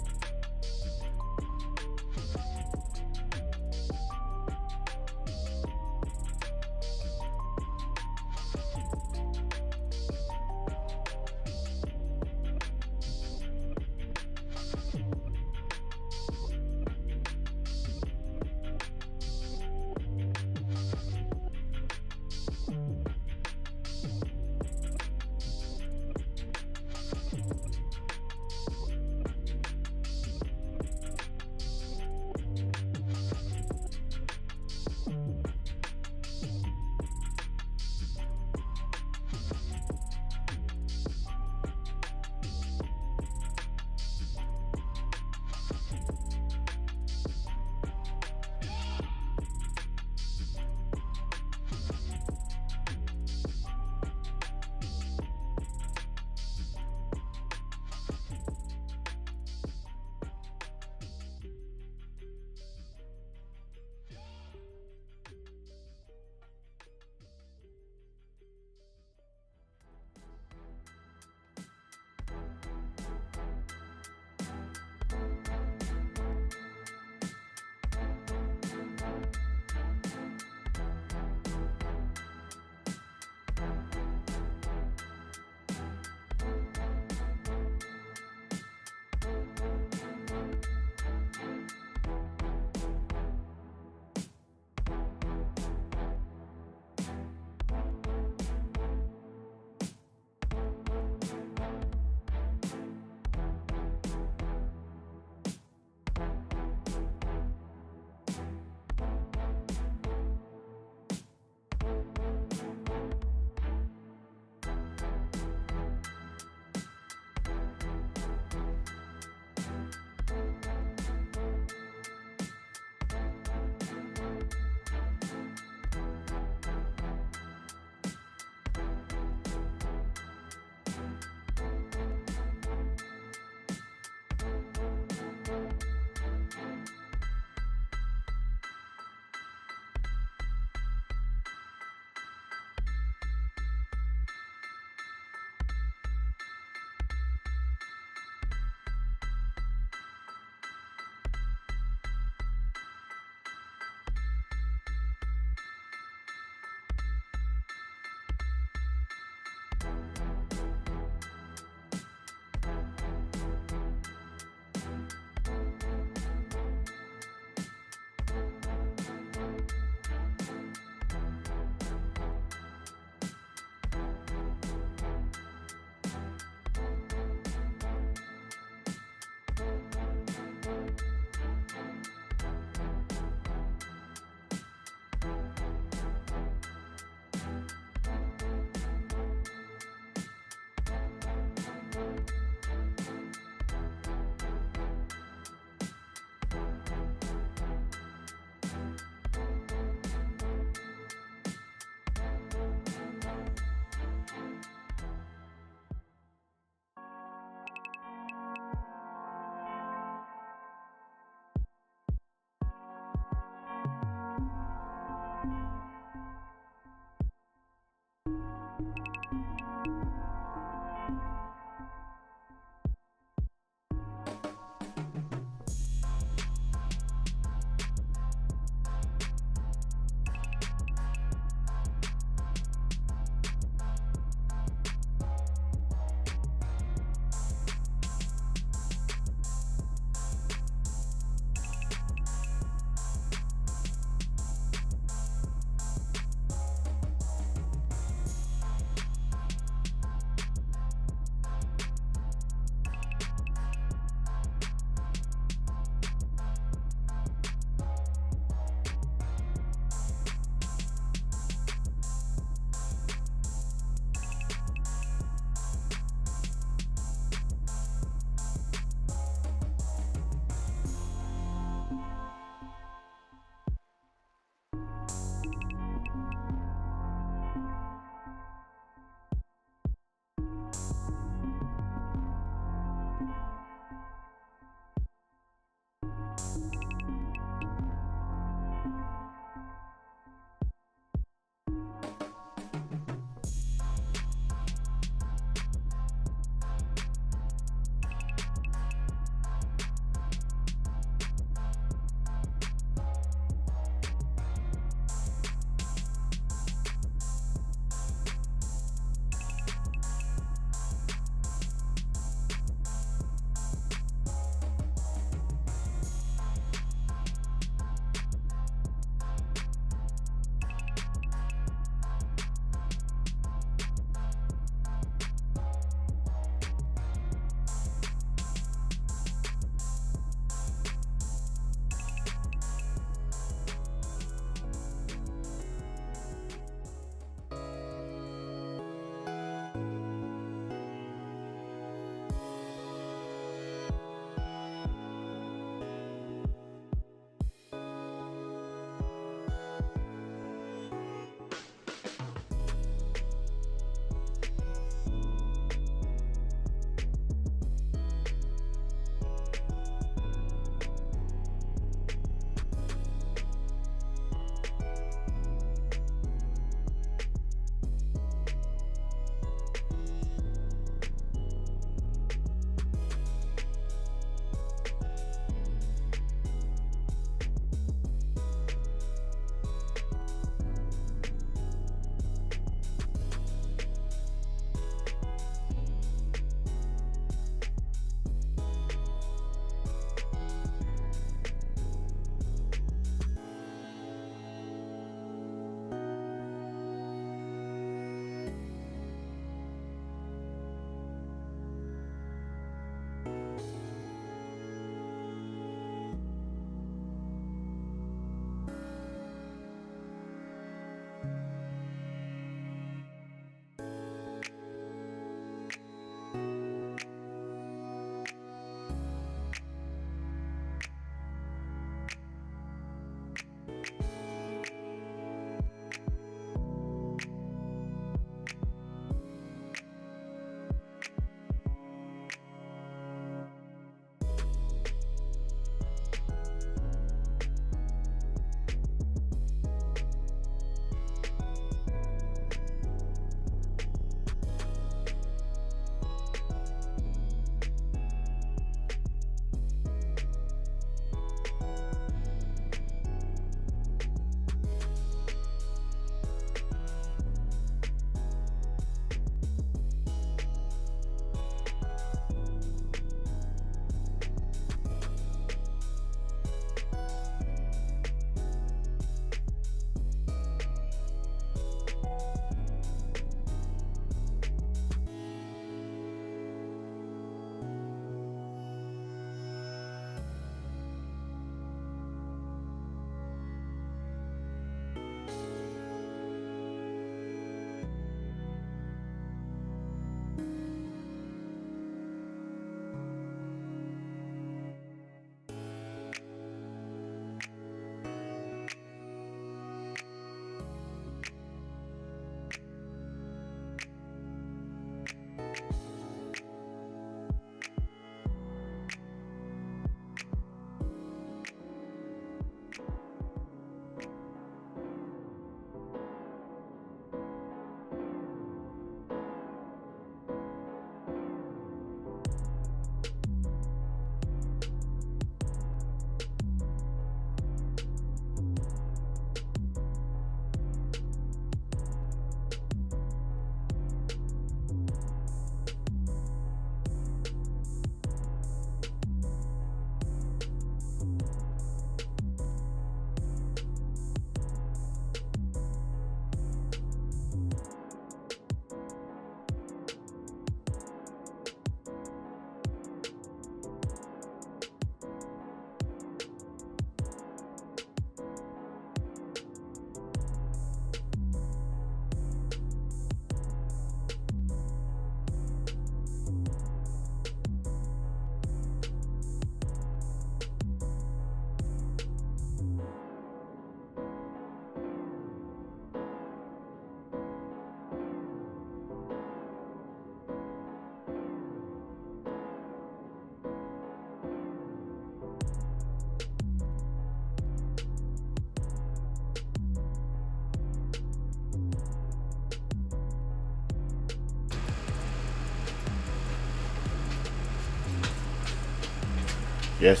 Yes.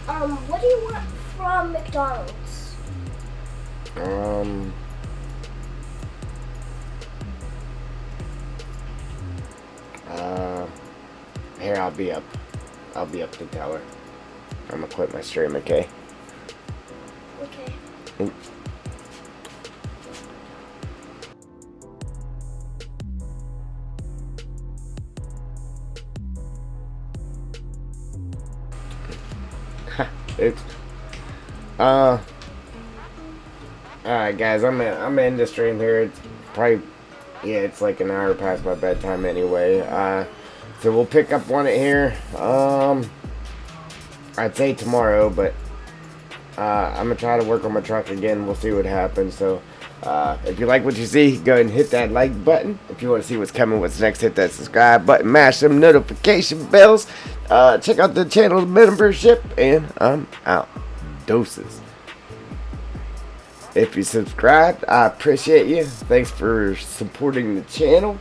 What do you want from McDonald's? Here, I'll be up. I'll be up to tell her. I'm gonna quit my stream, okay? Okay. It's alright guys, I'm gonna end the stream here. It's probably, yeah, it's like an hour past my bedtime anyway. So we'll pick up on it here. I'd say tomorrow, but I'm gonna try to work on my truck again. We'll see what happens. So if you like what you see, go ahead and hit that like button. If you want to see what's coming, what's next, hit that subscribe button, mash some notification bells. Check out the channel membership, and I'm out. Doses. If you subscribed, I appreciate you. Thanks for supporting the channel.